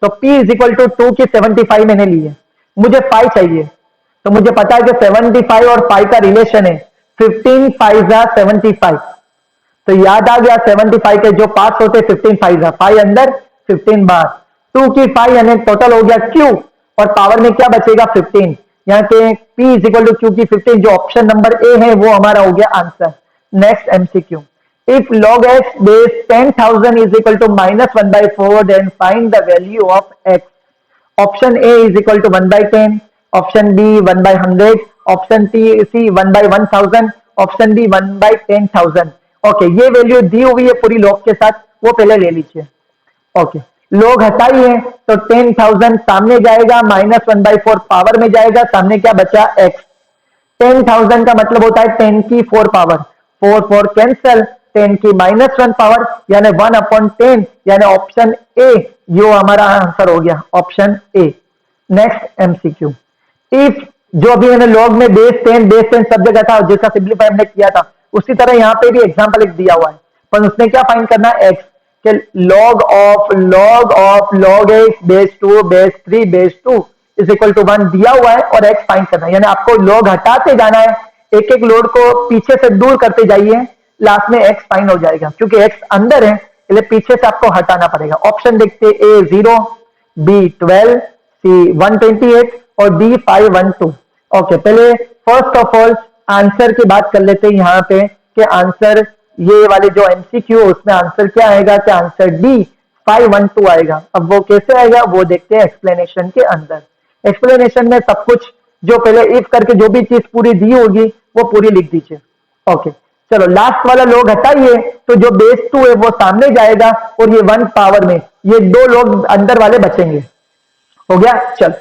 तो P इज इक्वल टू 2 की 75 मैंने ली है, मुझे 5 चाहिए, तो मुझे पता है कि 75 और 5 का रिलेशन है 15 5 जा 75, तो याद आ गया 75 के जो पार्ट्स होते 15 5 जा 5 अंदर 15 बाहर, 2 की 5 यानी टोटल हो गया Q, और पावर में क्या बचेगा 15, यहाँ पे P is equal to Q की 15, जो ऑप्शन नंबर ए है वो हमारा हो गया answer. Next MCQ, if log x base 10,000 is equal to -1/4 then find the value of x। Option A is equal to 1/10, option B 1/100, option C 1/1000, option D 1/10,000। Okay, ये value दी हुई है पूरी log के साथ, वो पहले ले लीजिए। ओके, log हटाइए तो 10,000 सामने जाएगा, -1/4 पावर में जाएगा, सामने क्या बचा x। 10,000 का मतलब होता है 10 की 4 पावर, 4 4 कैंसल, 10 की -1 पावर यानी 1/10, यानी ऑप्शन ए जो हमारा आंसर हो गया, option A. Next MCQ, if जो अभी मैंने log में बेस 10 सब जगह था जिसका सिंप्लीफाई हमने किया था, उसी तरह यहाँ पे भी एग्जांपल एक दिया हुआ है, पर उसने क्या फाइंड करना है x कि log of log x base 2 base 3 base 2 is equal to 1 दिया हुआ है और x फाइंड करना है, यानी आपको log हटाते जाना है, एक एक लोड को पीछे से दूर करते जाइए, लास्ट में x फाइंड हो जाएगा, क्योंकि x अंदर है इसलिए पीछे से आपको हटाना पड़ेगा। ऑप्शन देखते A 0, B 12, C 128 और D 512। ओके, पहले फर्स्ट ऑफ ऑल आंसर की बात कर लेते हैं यहाँ पे कि आंसर ये वाले जो एमसीक्यू उसमें आंसर क्या आएगा, कि आंसर D 512 आएगा। अब वो कैसे आएगा वो देखते हैं एक्सप्लेनेशन के अंदर। एक्सप्लेनेशन में सब कुछ जो पहले इफ करके जो भी चीज पूरी दी होगी वो पूरी लिख दीजिए। ओके, चलो लास्ट वाला log हटाइए तो जो बेस 2 है वो सामने जाएगा और ये 1 पावर में ये 2 log अंदर वाले बचेंगे। हो गया, चल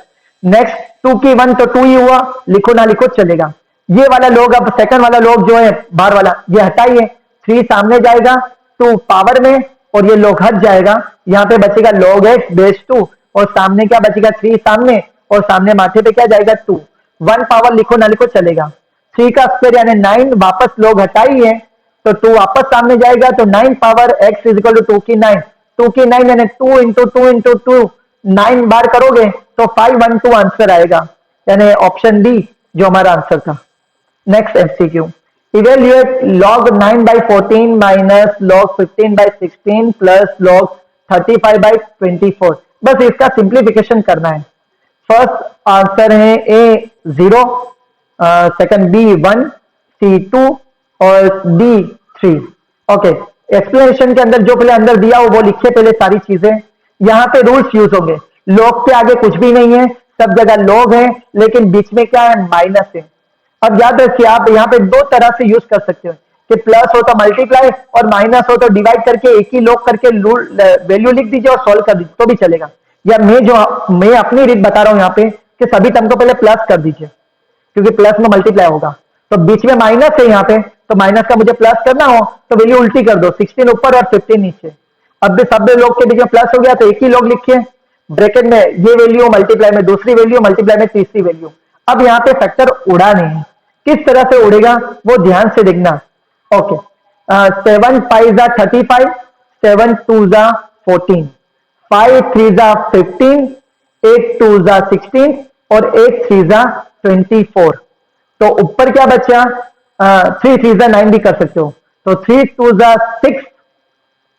नेक्स्ट 2 की 1 तो 2 ही हुआ, लिखो ना लिखो चलेगा। ये वाला log, अब सेकंड वाला log जो है बाहर वाला ये हटाइए, 3 सामने जाएगा 2 पावर में, और ये log हट जाएगा, यहाँ पे बचेगा log x बेस 2, और सामने क्या बचेगा 3 सामने, और सामने माथे पे क्या जाएगा 2। 1 पावर लिखो ना लिखो चलेगा। 3 का स्क्वायर यानी 9, वापस log हटाई है तो 2 वापस सामने जाएगा, तो 9 power x is equal to 2 की 9, 2 की 9 यानी 2 इंटू 2 इंटू 2, 9 बार करोगे तो 512 आंसर आएगा, यानी ऑप्शन डी जो हमारा आंसर था। Next MCQ, evaluate log 9 by 14 minus log 15 by 16 plus log 35 by 24। बस इसका सिंप्लीफिकेशन करना है। फर्स्ट आंसर है ए 0, सेकंड बी 1, सी 2 और डी 3। ओके, एक्सप्लेनेशन के अंदर जो पहले अंदर दिया हो वो लिखिए पहले सारी चीजें। यहाँ पे रूल्स यूज होंगे, log के आगे कुछ भी नहीं है, सब जगह log है, लेकिन बीच में क्या है माइनस है। अब याद रखिए आप यहाँ पे दो तरह से यूज कर सकते हो कि प्लस हो तो मल्टीप्लाई और माइनस हो तो डिवाइड करके एक ही log करके वैल्यू लिख दीजिए और सॉल्व कर दीजिए तो भी चलेगा। या मैं अपनी रीत बता रहा हूं यहाँ पे कि सभी टर्म को पहले प्लस कर दीजिए, क्योंकि प्लस में मल्टीप्लाई होगा, तो बीच में माइनस है यहाँ पे, तो माइनस का मुझे प्लस करना हो तो वैल्यू उल्टी कर दो, 16 ऊपर और 15 नीचे। अब भी सब लोग के बीच में प्लस हो गया तो एक ही लोग लिखिए, ब्रैकेट में ये वैल्यू मल्टीप्लाई में दूसरी वैल्यू मल्टीप्लाई में तीसरी वैल्यू। अब यहाँ पे फैक्टर उड़ाने हैं, किस तरह से उड़ेगा वो ध्यान से देखना। ओके, 7 5 जा 35, 7 2 जा 14, 5 3 जा 15, 8 2 जा 16 और 8 3 जा 24। तो ऊपर क्या बचा, 3 3 जा 9 भी कर सकते हो, तो 3 2 जा 6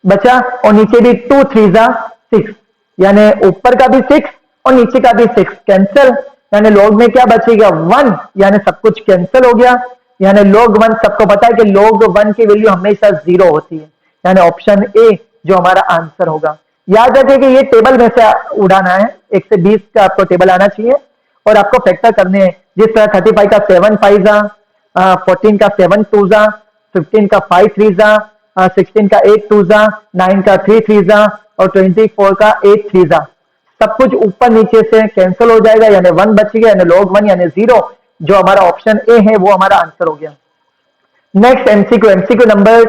बचा और नीचे भी 2 3 जा 6, यानी ऊपर का भी 6 और नीचे का भी 6 कैंसिल, यानी log में क्या बचेगा 1, यानी सब कुछ कैंसिल हो गया, यानी log 1 सबको पता है कि log 1 की वैल्यू हमेशा 0 होती है, यानी ऑप्शन ए जो हमारा आंसर होगा। याद रखिए कि ये टेबल में से उड़ाना है, 1 से 20 का आपको टेबल आना चाहिए और आपको फैक्टर करने हैं, जिस तरह 35 का 7 5 जा, 14 का 7 2 जा, 15 का 5 3 जा, 16 का 8 2 जा, 9 का 3 3 जा और 24 का 8 3 जा, सब कुछ ऊपर नीचे से कैंसिल हो जाएगा, यानी 1 बच गया, यानी log 1 यानी 0, जो हमारा ऑप्शन ए है वो हमारा आंसर हो गया। Next MCQ, MCQ number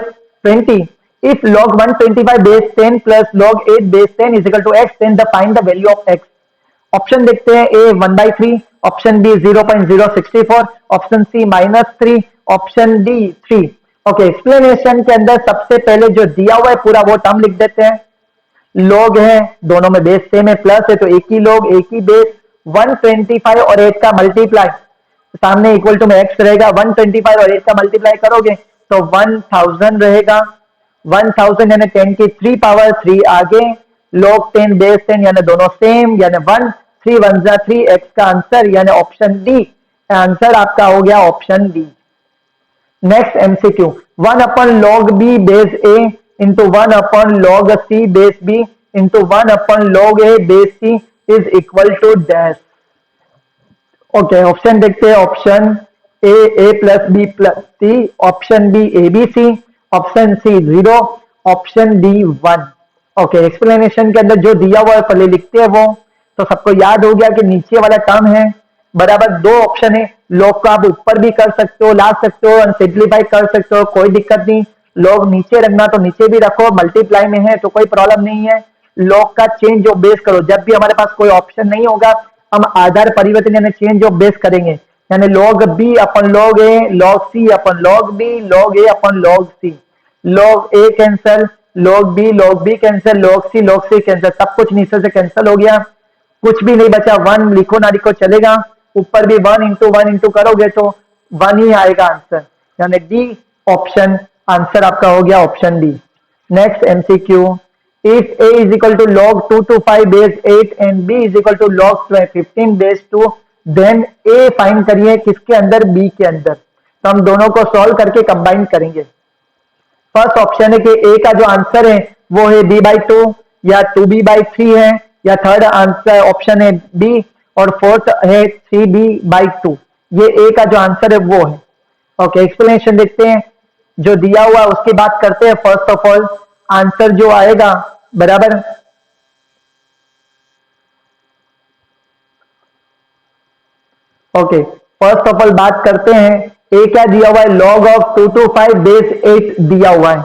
20, if log 125 base 10 plus log 8 base 10 is equal to x, then the find the value of x। Option देखते हैं, A 1/3, option B 0.064, option C -3, option D 3। Okay, explanation के अंदर सबसे पहले जो दिया हुआ है पूरा वो टर्म लिख देते हैं। log है, दोनों में बेस सेम है, प्लस है तो एक ही log एक ही बेस, 125 और 8 का मल्टीप्लाई, सामने इक्वल टू में x रहेगा, 125 और 8 का मल्टीप्लाई करोगे तो 1000 रहेगा, 1000 यानी 10 की 3 पावर 3 आगे, log 10 बेस 10 यानी दोनों सेम, यानी 1 3 1 जा 3, x का आंसर यानी ऑप्शन डी, आंसर आपका हो गया option D. Next MCQ, 1 upon log b base a into 1 upon log c base b into 1 upon log a base c is equal to dash. Okay, option देखते हैं, option A plus B plus C, option B A B C, option C 0, option D 1। Okay, explanation के अंदर जो दिया हुआ है पहले लिखते हैं वो, तो सबको याद हो गया कि नीचे वाला टर्म है बराबर 2 ऑप्शन है, log को आप ऊपर भी कर सकते हो, ला सकते हो, सिंप्लीफाई कर सकते हो, कोई दिक्कत नहीं, log नीचे रखना तो नीचे भी रखो, मल्टीप्लाई में है तो कोई प्रॉब्लम नहीं है, log का चेंज ऑफ बेस करो, जब भी हमारे पास कोई ऑप्शन नहीं होगा हम आधार परिवर्तन यानी चेंज ऑफ बेस करेंगे, यानी log b upon log a, log c upon log b, log a upon log c, log a cancel, log b cancel, log c cancel, सब कुछ नीचे से कैंसिल हो गया, कुछ भी नहीं बचा, 1 लिखो ना लिखो चलेगा, ऊपर भी 1 इंटू करोगे तो 1 ही आएगा आंसर, यानी डी ऑप्शन आंसर आपका हो गया option D. Next MCQ, if a is equal to log 225 base 8 and b is equal to log 15 base 2, then a find करिए किसके अंदर, b के अंदर, तो हम दोनों को सॉल्व करके कंबाइन करेंगे। फर्स्ट ऑप्शन है कि ए का जो आंसर है वो है b/2 या 2b/3 है, या थर्ड आंसर ऑप्शन है बी और फोर्थ है 3b/2, ये ए का जो आंसर है वो है। ओके, एक्सप्लेनेशन देखते हैं, जो दिया हुआ उसकी बात करते हैं। फर्स्ट ऑफ ऑल आंसर जो आएगा बराबर, ओके फर्स्ट ऑफ ऑल बात करते हैं ए क्या दिया हुआ है, log ऑफ 225 बेस 8 दिया हुआ है,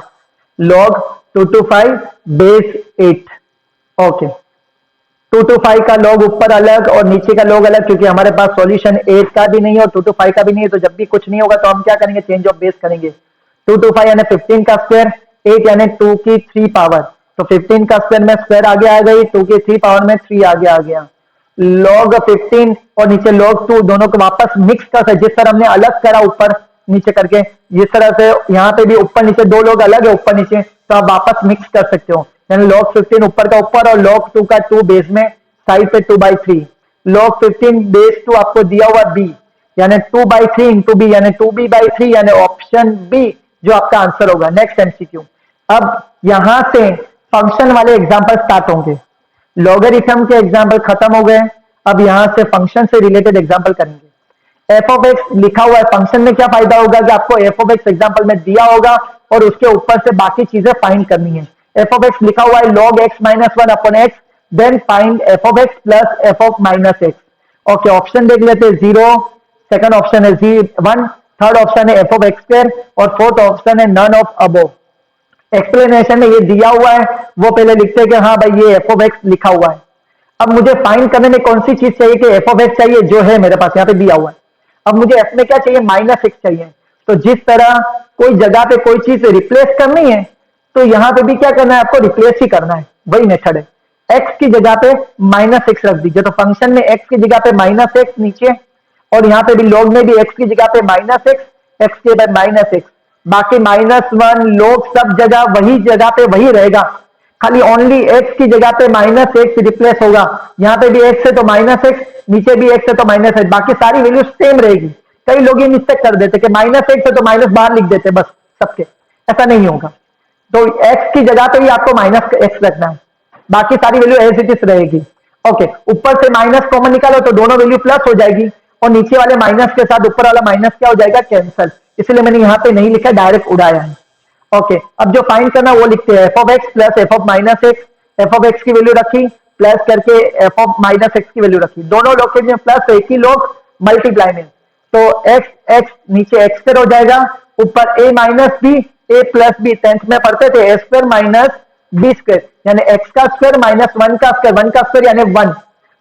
log 225 बेस 8। ओके, 225 का log ऊपर अलग और नीचे का log अलग, क्योंकि हमारे पास सॉल्यूशन 8 का भी नहीं है और 225 का भी नहीं है, तो जब भी कुछ नहीं होगा तो हम क्या करेंगे, चेंज ऑफ बेस करेंगे। 225 यानी 15 का स्क्वायर, 8 यानी 2 की 3 पावर, तो 15 का स्क्वायर में स्क्वायर आगे आ गई, 2 की 3 पावर में 3 आगे आ गया। log 15 और नीचे log 2 दोनों को वापस मिक्स कर, जिस तरह हमने अलग करा ऊपर नीचे करके, जिस तरह से यहाँ पे भी ऊपर नीचे दो लोग अलग है ऊपर नीचे, तो आप वापस मिक्स कर सकते हो। यानी log 15 ऊपर का ऊपर और log 2 का 2 बेस में साइड पे 2/3, log 15 बेस 2 आपको दिया हुआ b, यानी 2/3 इंटू बी, यानी 2b/3, यानी ऑप्शन बी जो आपका आंसर होगा। Next MCQ. अब यहां से फंक्शन वाले एग्जांपल स्टार्ट होंगे, लॉगरिथम के एग्जांपल खत्म हो गए, अब यहां से फंक्शन से रिलेटेड एग्जांपल करेंगे। एफ ऑफ एक्स लिखा हुआ है, फंक्शन में क्या फायदा होगा कि आपको एफ ऑफ एक्स एग्जांपल में दिया होगा और उसके ऊपर से बाकी चीजें फाइंड करनी है। एफ ऑफ एक्स लिखा हुआ है log x - 1 upon x, then find F of X plus F of minus X. Okay, option देख लेते हैं, 0, सेकंड ऑप्शन है 1, थर्ड ऑप्शन है एफ ऑफ एक्स स्क्वायर और फोर्थ ऑप्शन है नन ऑफ अबोव। एक्सप्लेनेशन में ये दिया हुआ है, वो पहले लिखते हैं कि हाँ भाई ये एफ ऑफ एक्स लिखा हुआ है। अब मुझे फाइंड करने में कौन सी चीज चाहिए, कि एफ ऑफ एक्स चाहिए जो है मेरे पास यहाँ पे दिया हुआ है। अब मुझे एफ में क्या चाहिए, -x चाहिए। तो जिस तरह कोई जगह पे कोई चीज रिप्लेस करनी है, तो यहाँ पे भी क्या करना है, आपको रिप्लेस ही करना है, वही मेथड है। x की जगह पे -x रख दीजिए, तो फंक्शन में x की जगह पे -x नीचे, और यहाँ पे भी log में भी x की जगह पे -x, x के बाद -x, बाकी -1 log सब जगह वही रहेगा, खाली ओनली x की जगह पे -x रिप्लेस होगा। यहाँ पे भी x है तो -x, नीचे भी x है तो -x, बाकी सारी वैल्यू सेम रहेगी। कई लोग ये मिस्टेक कर देते कि -x है तो माइनस बाहर लिख देते बस सबके, ऐसा नहीं होगा। तो x की जगह पे ही आपको -x रखना है, बाकी सारी वैल्यू एज इट इज रहेगी। ओके, ऊपर से माइनस कॉमन निकालो तो दोनों वैल्यू प्लस हो जाएगी, और नीचे वाले माइनस के साथ ऊपर वाला माइनस क्या हो जाएगा, कैंसल। इसलिए मैंने यहाँ पे नहीं लिखा, डायरेक्ट उड़ाया है। ओके, अब जो फाइंड करना वो लिखते हैं, F of X plus F of minus x, F of X की वैल्यू रखी प्लस करके एफ ऑफ माइनस एक्स की वैल्यू रखी, दोनों लोग के लिए प्लस, एक ही लोग मल्टीप्लाई में, तो एक्स एक्स नीचे एक्स स्क्वायर हो जाएगा, ऊपर ए माइनस बी, ए प्लस बी, 10th में पढ़ते थे ए स्क्वायर माइनस बी स्क्वायर, यानी एक्स का स्क्वायर माइनस 1 का स्क्वायर, 1 का स्क्वायर यानी 1।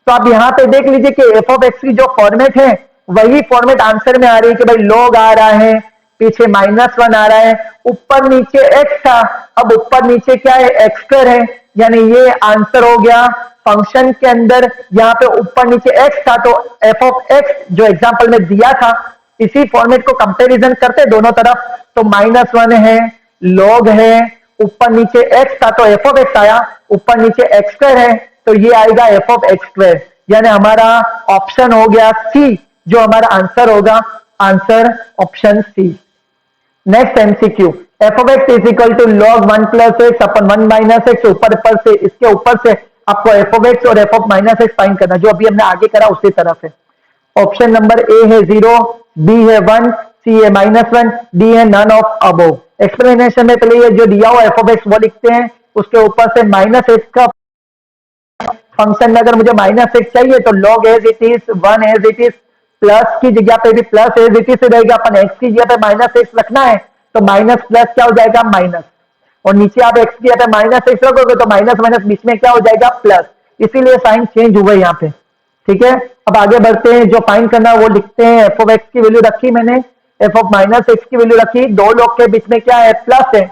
तो आप यहाँ पे देख लीजिए कि एफ ऑफ एक्स की जो फॉर्मेट है वही फॉर्मेट आंसर में आ रही है, कि भाई log आ रहा है, पीछे -1 आ रहा है, ऊपर नीचे x था, अब ऊपर नीचे क्या है, x स्क्वायर है, यानी ये आंसर हो गया। फंक्शन के अंदर यहाँ पे ऊपर नीचे x था, तो एफ ऑफ एक्स जो एग्जांपल में दिया था, इसी फॉर्मेट को कंपैरिजन करते दोनों तरफ, तो -1 है, log है, ऊपर नीचे x था तो एफ ऑफ एक्स आया, ऊपर नीचे x स्क्वायर है तो ये आएगा एफ ऑफ एक्स स्क्वायर, यानी हमारा ऑप्शन हो गया सी, जो हमारा आंसर होगा, answer option C. Next MCQ, F of X is equal to log 1 plus X upon 1 minus X, ऊपर से इसके ऊपर से आपको एफ ऑफ एक्स और F of minus X find करना, जो अभी हमने आगे करा उसी तरफ है। ऑप्शन नंबर ए है 0, बी है 1, सी है -1, डी है नन ऑफ अबोव। एक्सप्लेनेशन में पहले ये जो दिया हुआ एफ ऑफ एक्स वो लिखते हैं, उसके ऊपर से -x का फंक्शन में अगर मुझे -x चाहिए तो log as it is, 1 as it is, plus की जगह पे भी प्लस एज इट इज रहेगा, अपन x की जगह पे -x रखना है तो माइनस प्लस क्या हो जाएगा, माइनस, और नीचे आप x की जगह पे -x रखोगे तो माइनस माइनस बीच में क्या हो जाएगा, प्लस, इसीलिए साइन चेंज हुआ यहाँ पे। ठीक है, अब आगे बढ़ते हैं, जो फाइंड करना है वो लिखते हैं। एफ ऑफ एक्स की वैल्यू रखी मैंने, एफ ऑफ माइनस एक्स की वैल्यू रखी, दो लोग के बीच में क्या है, प्लस है,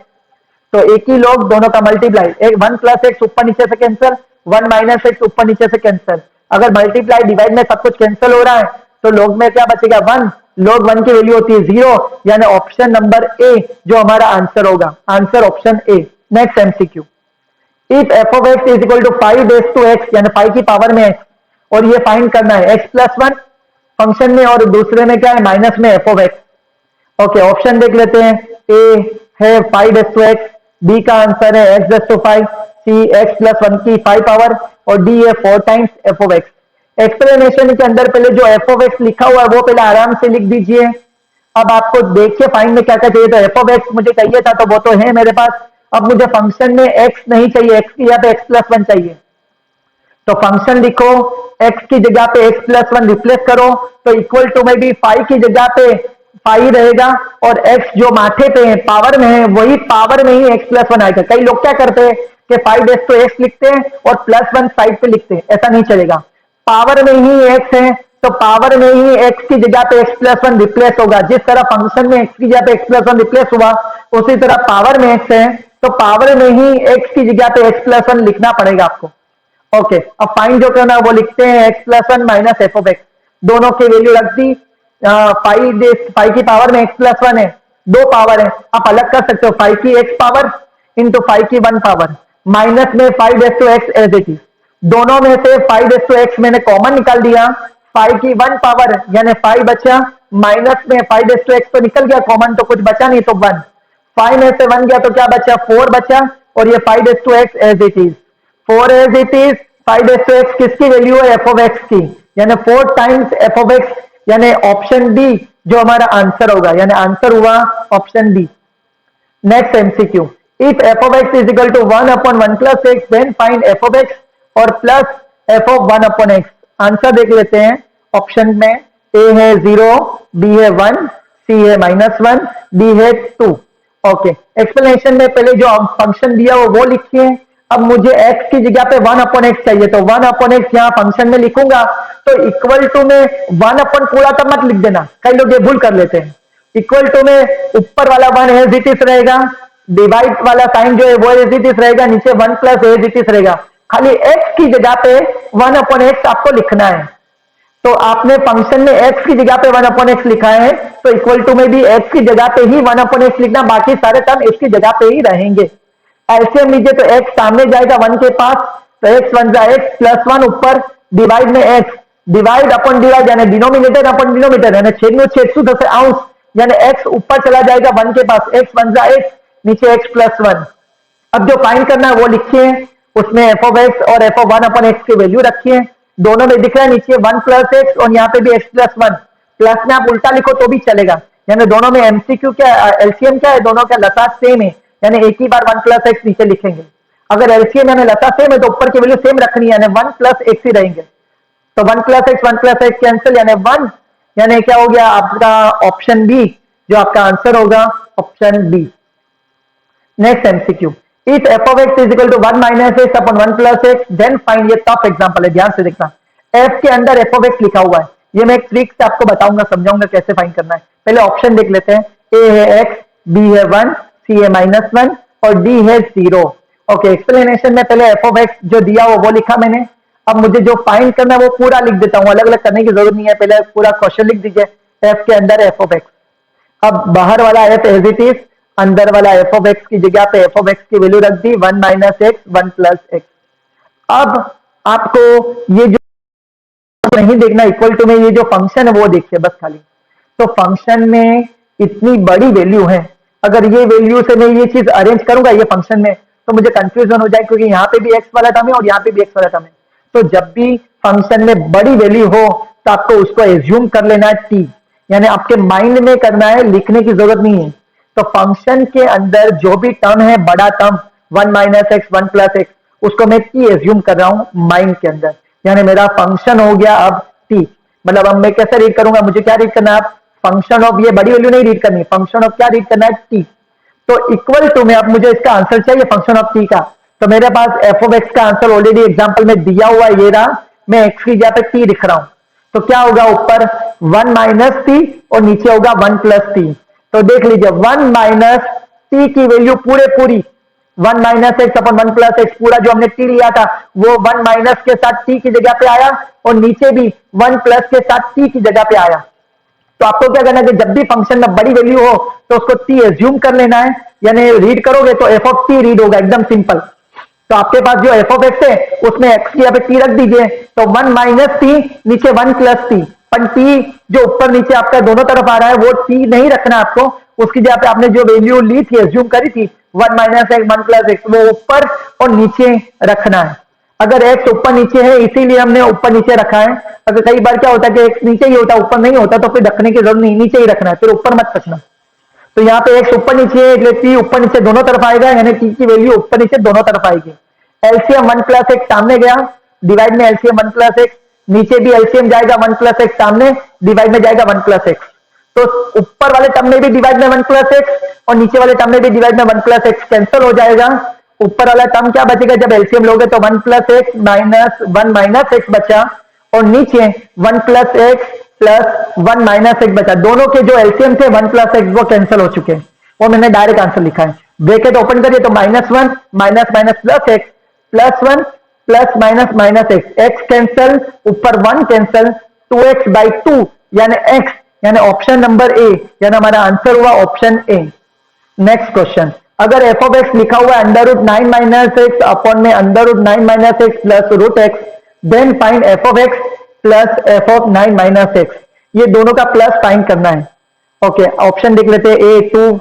तो एक ही लोग दोनों का मल्टीप्लाई, एक 1 प्लस एक्स ऊपर नीचे से कैंसिल, 1 माइनस एक्स ऊपर नीचे से कैंसिल, अगर मल्टीप्लाई डिवाइड में सब कुछ कैंसिल हो रहा है तो लोग में क्या बचेगा, 1, log 1 की वैल्यू होती है 0, यानी ऑप्शन नंबर ए जो हमारा आंसर होगा, answer option A. Next MCQ, if F of X is equal to 5 base to X, यानी 5 की पावर में एक्स, और ये फाइंड करना है x प्लस 1 फंक्शन में, और दूसरे में क्या है, माइनस में F of X. Okay, option देख लेते हैं, ए है 5 बेस टू एक्स, बी का आंसर है x बेस टू 5, सी x प्लस 1 की 5 पावर, और डी है 4 times F of X. Explanation के अंदर पहले जो एफ ऑफ एक्स लिखा हुआ है वो पहले आराम से लिख दीजिए। अब आपको देखिए फाइंड में क्या क्या चाहिए, तो एफ ऑफ एक्स मुझे चाहिए था तो वो तो है मेरे पास, अब मुझे फंक्शन में x नहीं चाहिए, x की जगह पे x प्लस 1 चाहिए, तो फंक्शन लिखो, x की जगह पे x प्लस 1 रिप्लेस करो, तो इक्वल टू में भी 5 की जगह पे पाई रहेगा और x जो माथे पे है पावर में है वही पावर में ही x प्लस वन आएगा। कई लोग क्या करते हैं कि 5 तो x लिखते हैं और प्लस वन साइड पे लिखते हैं, ऐसा नहीं चलेगा। पावर में ही x है तो पावर में ही x की जगह पे x प्लस वन रिप्लेस होगा। जिस तरह फंक्शन में x की जगह पे x प्लस वन रिप्लेस हुआ उसी तरह पावर में x है तो पावर में ही x की जगह पे x प्लस वन लिखना पड़ेगा आपको। ओके, अब फाइंड जो करना है वो लिखते हैं x plus one minus F of x, दोनों की वैल्यू रख दी। पाई की पावर में x प्लस वन है, दो पावर है, आप अलग कर सकते हो, 5 की x पावर इंटू 5 की 1 पावर माइनस में 5 S to X as it is. दोनों में से 5 एस टू एक्स मैंने कॉमन निकाल दिया, 5 की 1 पावर यानी 5 बचा, माइनस में 5 एस टू एक्स तो निकल गया कॉमन, तो कुछ बचा नहीं तो 1, 5 में से 1 गया तो क्या बचा 4 बचा, और ये 5 S to X as it is, 4 as it is. 5 S to X किसकी वैल्यू है, एफ ऑफ एक्स की, यानी 4 टाइम्स एफ ऑफ एक्स, यानी ऑप्शन डी जो हमारा आंसर होगा, यानी आंसर हुआ option D. Next MCQ, if F of X is equal to 1 upon 1 plus X then find F of X और plus F of 1 upon X. Answer देख लेते हैं। ऑप्शन में ए है 0, बी है 1, सी है -1, डी है 2। ओके, एक्सप्लेनेशन में पहले जो फंक्शन दिया वो लिखिए। अब मुझे x की जगह पे 1 अपॉन एक्स चाहिए तो 1 अपॉन एक्स यहाँ फंक्शन में लिखूंगा तो इक्वल टू में 1 अपॉन पूरा तब मत लिख देना, कई लोग ये भूल कर लेते हैं। इक्वल टू में ऊपर वाला 1 एज इट इज रहेगा, डिवाइड वाला साइन जो है वो एज इट इज रहेगा, नीचे 1 प्लस एज इट इज रहेगा। खाली x की जगह पे 1 अपॉन एक्स आपको लिखना है, तो आपने फंक्शन में x की जगह पे 1 अपॉन एक्स लिखा है तो इक्वल टू में भी x की जगह पे ही 1 अपॉन एक्स लिखना, बाकी सारे टर्म x की जगह पे ही रहेंगे। एलसीएम लीजिए तो x सामने जाएगा 1 के पास तो x बन जाए x प्लस 1 ऊपर, डिवाइड में x, डिवाइड अपॉन डिवाइड यानी डिनोमिनेटर अपॉन डिनोमिनेटर यानी छेद में छेद सूत्र से अंश, यानी x ऊपर चला जाएगा 1 के पास, x बन जाए x, नीचे x प्लस 1। अब जो फाइंड करना है वो लिखिए, उसमें एफ ऑफ एक्स और एफ ऑफ 1 अपॉन एक्स की वैल्यू रखिए। दोनों में दिख रहा है नीचे 1 प्लस एक्स और यहाँ पे भी x प्लस 1, प्लस में आप उल्टा लिखो तो भी चलेगा, यानी दोनों में एमसीक्यू क्या है, एलसीएम क्या है, दोनों का लसाअ सेम है, यानी एक ही बार 1 प्लस एक्स नीचे लिखेंगे। अगर एलसीएम यानी लसाअ सेम है तो ऊपर की वैल्यू सेम रखनी है, यानी 1 प्लस एक्स ही रहेंगे। तो 1 प्लस एक्स कैंसिल यानी 1, यानी क्या हो गया आपका ऑप्शन बी, जो आपका आंसर होगा option B. Next MCQ, if F of X is equal to 1 minus X upon 1 plus X then find, ये टफ एग्जांपल है, ध्यान से देखना। एफ के अंदर एफ ऑफ एक्स लिखा हुआ है, ये मैं एक ट्रिक से आपको बताऊंगा, समझाऊंगा कैसे फाइंड करना है। पहले ऑप्शन देख लेते हैं, ए है एक्स, बी है 1, सी है -1 और डी है 0। ओके, एक्सप्लेनेशन में पहले एफ ऑफ एक्स जो दिया वो लिखा मैंने। अब मुझे जो फाइंड करना है वो पूरा लिख देता हूँ, अलग अलग करने की जरूरत नहीं है, पहले पूरा क्वेश्चन लिख दीजिए, एफ के अंदर एफ ऑफ एक्स। अब बाहर वाला एफ एज इट इज, अंदर वाला एफ ऑफ एक्स की जगह पे एफ ऑफ एक्स की वैल्यू रख दी, 1 माइनस एक्स 1 प्लस एक्स। अब आपको ये जो नहीं देखना इक्वल टू में, ये जो फंक्शन है वो देखिए बस खाली। तो फंक्शन में इतनी बड़ी वैल्यू है, अगर ये वैल्यू से मैं ये चीज अरेंज करूंगा ये फंक्शन में तो मुझे कंफ्यूजन हो जाए, क्योंकि यहाँ पे भी एक्स वाला टर्म है और यहाँ पे भी एक्स वाला टर्म है। तो जब भी फंक्शन में बड़ी वैल्यू हो तो आपको उसको एज्यूम कर लेना है टी, यानी आपके माइंड में करना है, लिखने की जरूरत नहीं है। तो फंक्शन के अंदर जो भी टर्म है बड़ा term 1 minus x 1 plus x, उसको मैं टी एज्यूम कर रहा हूं माइंड के अंदर, यानी मेरा फंक्शन हो गया अब टी। मतलब अब मैं कैसे रीड करूंगा, मुझे क्या रीड करना है, फंक्शन ऑफ, ये बड़ी वैल्यू नहीं रीड करनी, फंक्शन ऑफ क्या रीड करना है, टी। तो इक्वल टू में अब मुझे इसका आंसर चाहिए फंक्शन ऑफ टी का, तो मेरे पास एफ ऑफ एक्स का आंसर ऑलरेडी एग्जांपल में दिया हुआ है, ये रहा, मैं एक्स की जगह पे टी लिख रहा हूं। तो क्या होगा, ऊपर 1 माइनस टी और नीचे होगा 1 प्लस टी। तो देख लीजिए 1 माइनस टी की वैल्यू पूरे पूरी 1 minus x upon 1 plus x, पूरा जो हमने टी लिया था वो 1 माइनस के साथ टी की जगह पे आया और नीचे भी 1 प्लस के साथ टी की जगह पे आया। तो आपको क्या करना है कि जब भी फंक्शन में बड़ी वैल्यू हो तो उसको टी एज्यूम कर लेना है, यानी रीड करोगे तो एफ ऑफ टी रीड होगा, एकदम सिंपल। तो आपके पास जो एफ ऑफ एक्स है उसमें एक्स की यहाँ पे टी रख दीजिए, तो 1 माइनस टी नीचे 1 प्लस टी, पर टी जो ऊपर नीचे आपका दोनों तरफ आ रहा है वो टी नहीं रखना आपको, उसकी जगह पे आपने जो वैल्यू ली थी एज्यूम करी थी 1 माइनस एक्स 1 प्लस एक्स, वो ऊपर और नीचे रखना है। अगर एक्स ऊपर नीचे है इसीलिए हमने ऊपर नीचे रखा है, अगर कई बार क्या होता है कि एक्स नीचे ही होता ऊपर नहीं होता तो फिर रखने की जरूरत नहीं, नीचे ही रखना है, फिर ऊपर मत रखना। तो यहाँ पे एक्स ऊपर नीचे है इसलिए टी ऊपर नीचे दोनों तरफ आएगा, यानी टी की वैल्यू ऊपर नीचे दोनों तरफ आएगी। एलसीएम 1 प्लस एक्स सामने गया, डिवाइड में एलसीएम 1 प्लस एक्स, नीचे भी एलसीएम जाएगा 1 प्लस एक्स सामने, डिवाइड में जाएगा 1 प्लस एक्स। तो ऊपर वाले टर्म में भी डिवाइड में 1 प्लस एक्स और नीचे वाले टर्म में भी डिवाइड में 1 प्लस एक्स कैंसिल हो जाएगा। ऊपर वाला टर्म क्या बचेगा, जब एलसीएम लोगे तो 1 plus x minus 1 minus x बचा, और नीचे 1 plus x plus 1 minus x बचा। दोनों के जो एलसीएम थे 1 प्लस एक्स वो कैंसिल हो चुके हैं, वो मैंने डायरेक्ट आंसर लिखा है। ब्रैकेट ओपन करिए तो -1 minus minus plus x plus 1 plus minus minus x, x cancel, ऊपर 1 कैंसिल, 2x/2 यानी एक्स, यानी ऑप्शन नंबर ए, यानी हमारा आंसर हुआ ऑप्शन ए। नेक्स्ट क्वेश्चन, अगर एफ ऑफ एक्स लिखा हुआ है √9 माइनस एक्स अपॉन में √9 minus X plus √x, then find F of X plus F of 9 minus X. ये दोनों का प्लस फाइंड करना है। ओके, ऑप्शन देख लेते हैं, ए 2,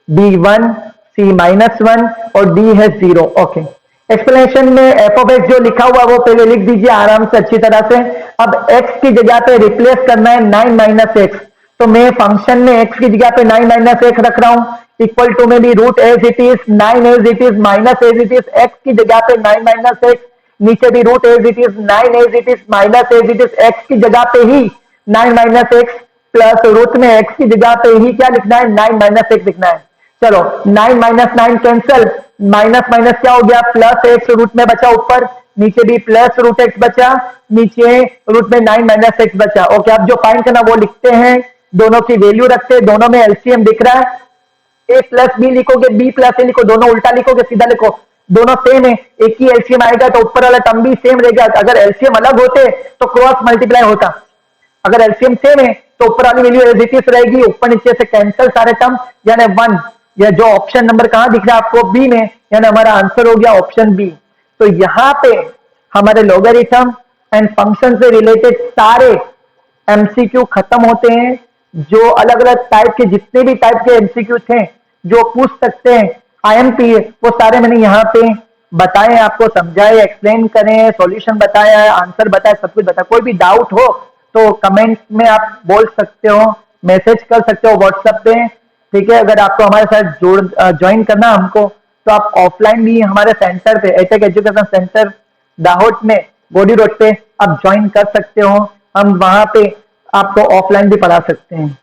बी 1, सी -1 और डी है 0। ओके, एक्सप्लेनेशन में एफ ऑफ एक्स जो लिखा हुआ वो पहले लिख दीजिए आराम से अच्छी तरह से। अब x की जगह पे रिप्लेस करना है 9 माइनस एक्स, तो मैं फंक्शन में x की जगह पे 9 माइनस एक्स रख रहा हूं, इक्वल टू में भी root as it is, 9 as it is, minus as it is, x की जगह पे 9 माइनस एक्स, नीचे भी root as it is, 9 as it is, minus as it is, x की जगह पे ही 9 माइनस एक्स प्लस रूट में x की जगह पे ही क्या लिखना है, 9 माइनस एक्स लिखना है। चलो 9 माइनस 9 कैंसिल, माइनस माइनस क्या हो गया, प्लस एक्स रूट में बचा ऊपर, नीचे भी प्लस रूट एक्स बचा, नीचे रूट में 9 माइनस एक्स बचा। ओके, अब जो फाइंड करना वो लिखते हैं, दोनों की वैल्यू रखते हैं, दोनों में एलसीएम दिख रहा है, ए प्लस बी लिखोगे, बी प्लस ए लिखो, दोनों उल्टा लिखोगे सीधा लिखो, दोनों सेम है, एक ही एलसीएम आएगा तो ऊपर वाला टर्म भी सेम रहेगा। अगर एलसीएम अलग होते तो क्रॉस मल्टीप्लाई होता, अगर एलसीएम सेम है तो ऊपर वाली वैल्यू एज इट इज रहेगी, ऊपर नीचे से कैंसिल सारे टर्म, यानी 1, या जो ऑप्शन नंबर कहां दिख रहा है आपको, बी में, यानी हमारा आंसर हो गया ऑप्शन बी। तो यहां पे हमारे लॉगरिथम एंड फंक्शन से रिलेटेड सारे एमसीक्यू खत्म होते हैं। जो अलग अलग टाइप के जितने भी टाइप के एमसीक्यू थे जो पूछ सकते हैं आईएमपी, वो सारे मैंने यहाँ पे बताए, आपको समझाए, एक्सप्लेन करें, सॉल्यूशन बताया है, आंसर बताया, सब कुछ बताया। कोई भी डाउट हो तो कमेंट में आप बोल सकते हो, मैसेज कर सकते हो व्हाट्सएप पे, ठीक है। अगर आपको हमारे साथ ज्वाइन करना हमको, तो आप ऑफलाइन भी हमारे सेंटर पे, एटेक एजुकेशन सेंटर दाहोद में गोडी रोड पे आप ज्वाइन कर सकते हो। हम वहां पे आपको ऑफलाइन भी पढ़ा सकते हैं।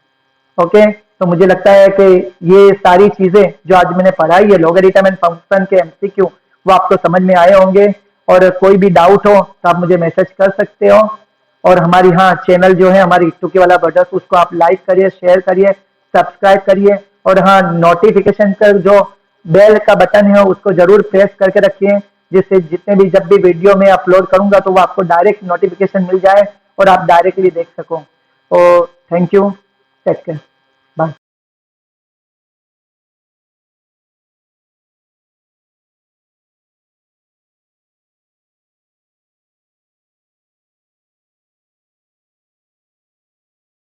ओके, तो मुझे लगता है कि ये सारी चीजें जो आज मैंने पढ़ाई है लॉगरिथम एंड फंक्शन के एमसीक्यू, वो आपको समझ में आए होंगे। और कोई भी डाउट हो तो आप मुझे मैसेज कर सकते हो। और हमारी चैनल जो है हमारी इट्टू वाला ब्रदर्स, उसको आप लाइक करिए, शेयर करिए, सब्सक्राइब करिए, और नोटिफिकेशन का जो बेल का बटन है उसको जरूर प्रेस करके रखिए, जिससे जितने भी जब भी वीडियो में अपलोड करूंगा तो वो आपको डायरेक्ट नोटिफिकेशन मिल जाए और आप डायरेक्टली देख सको। तो थैंक यू, टेक केयर।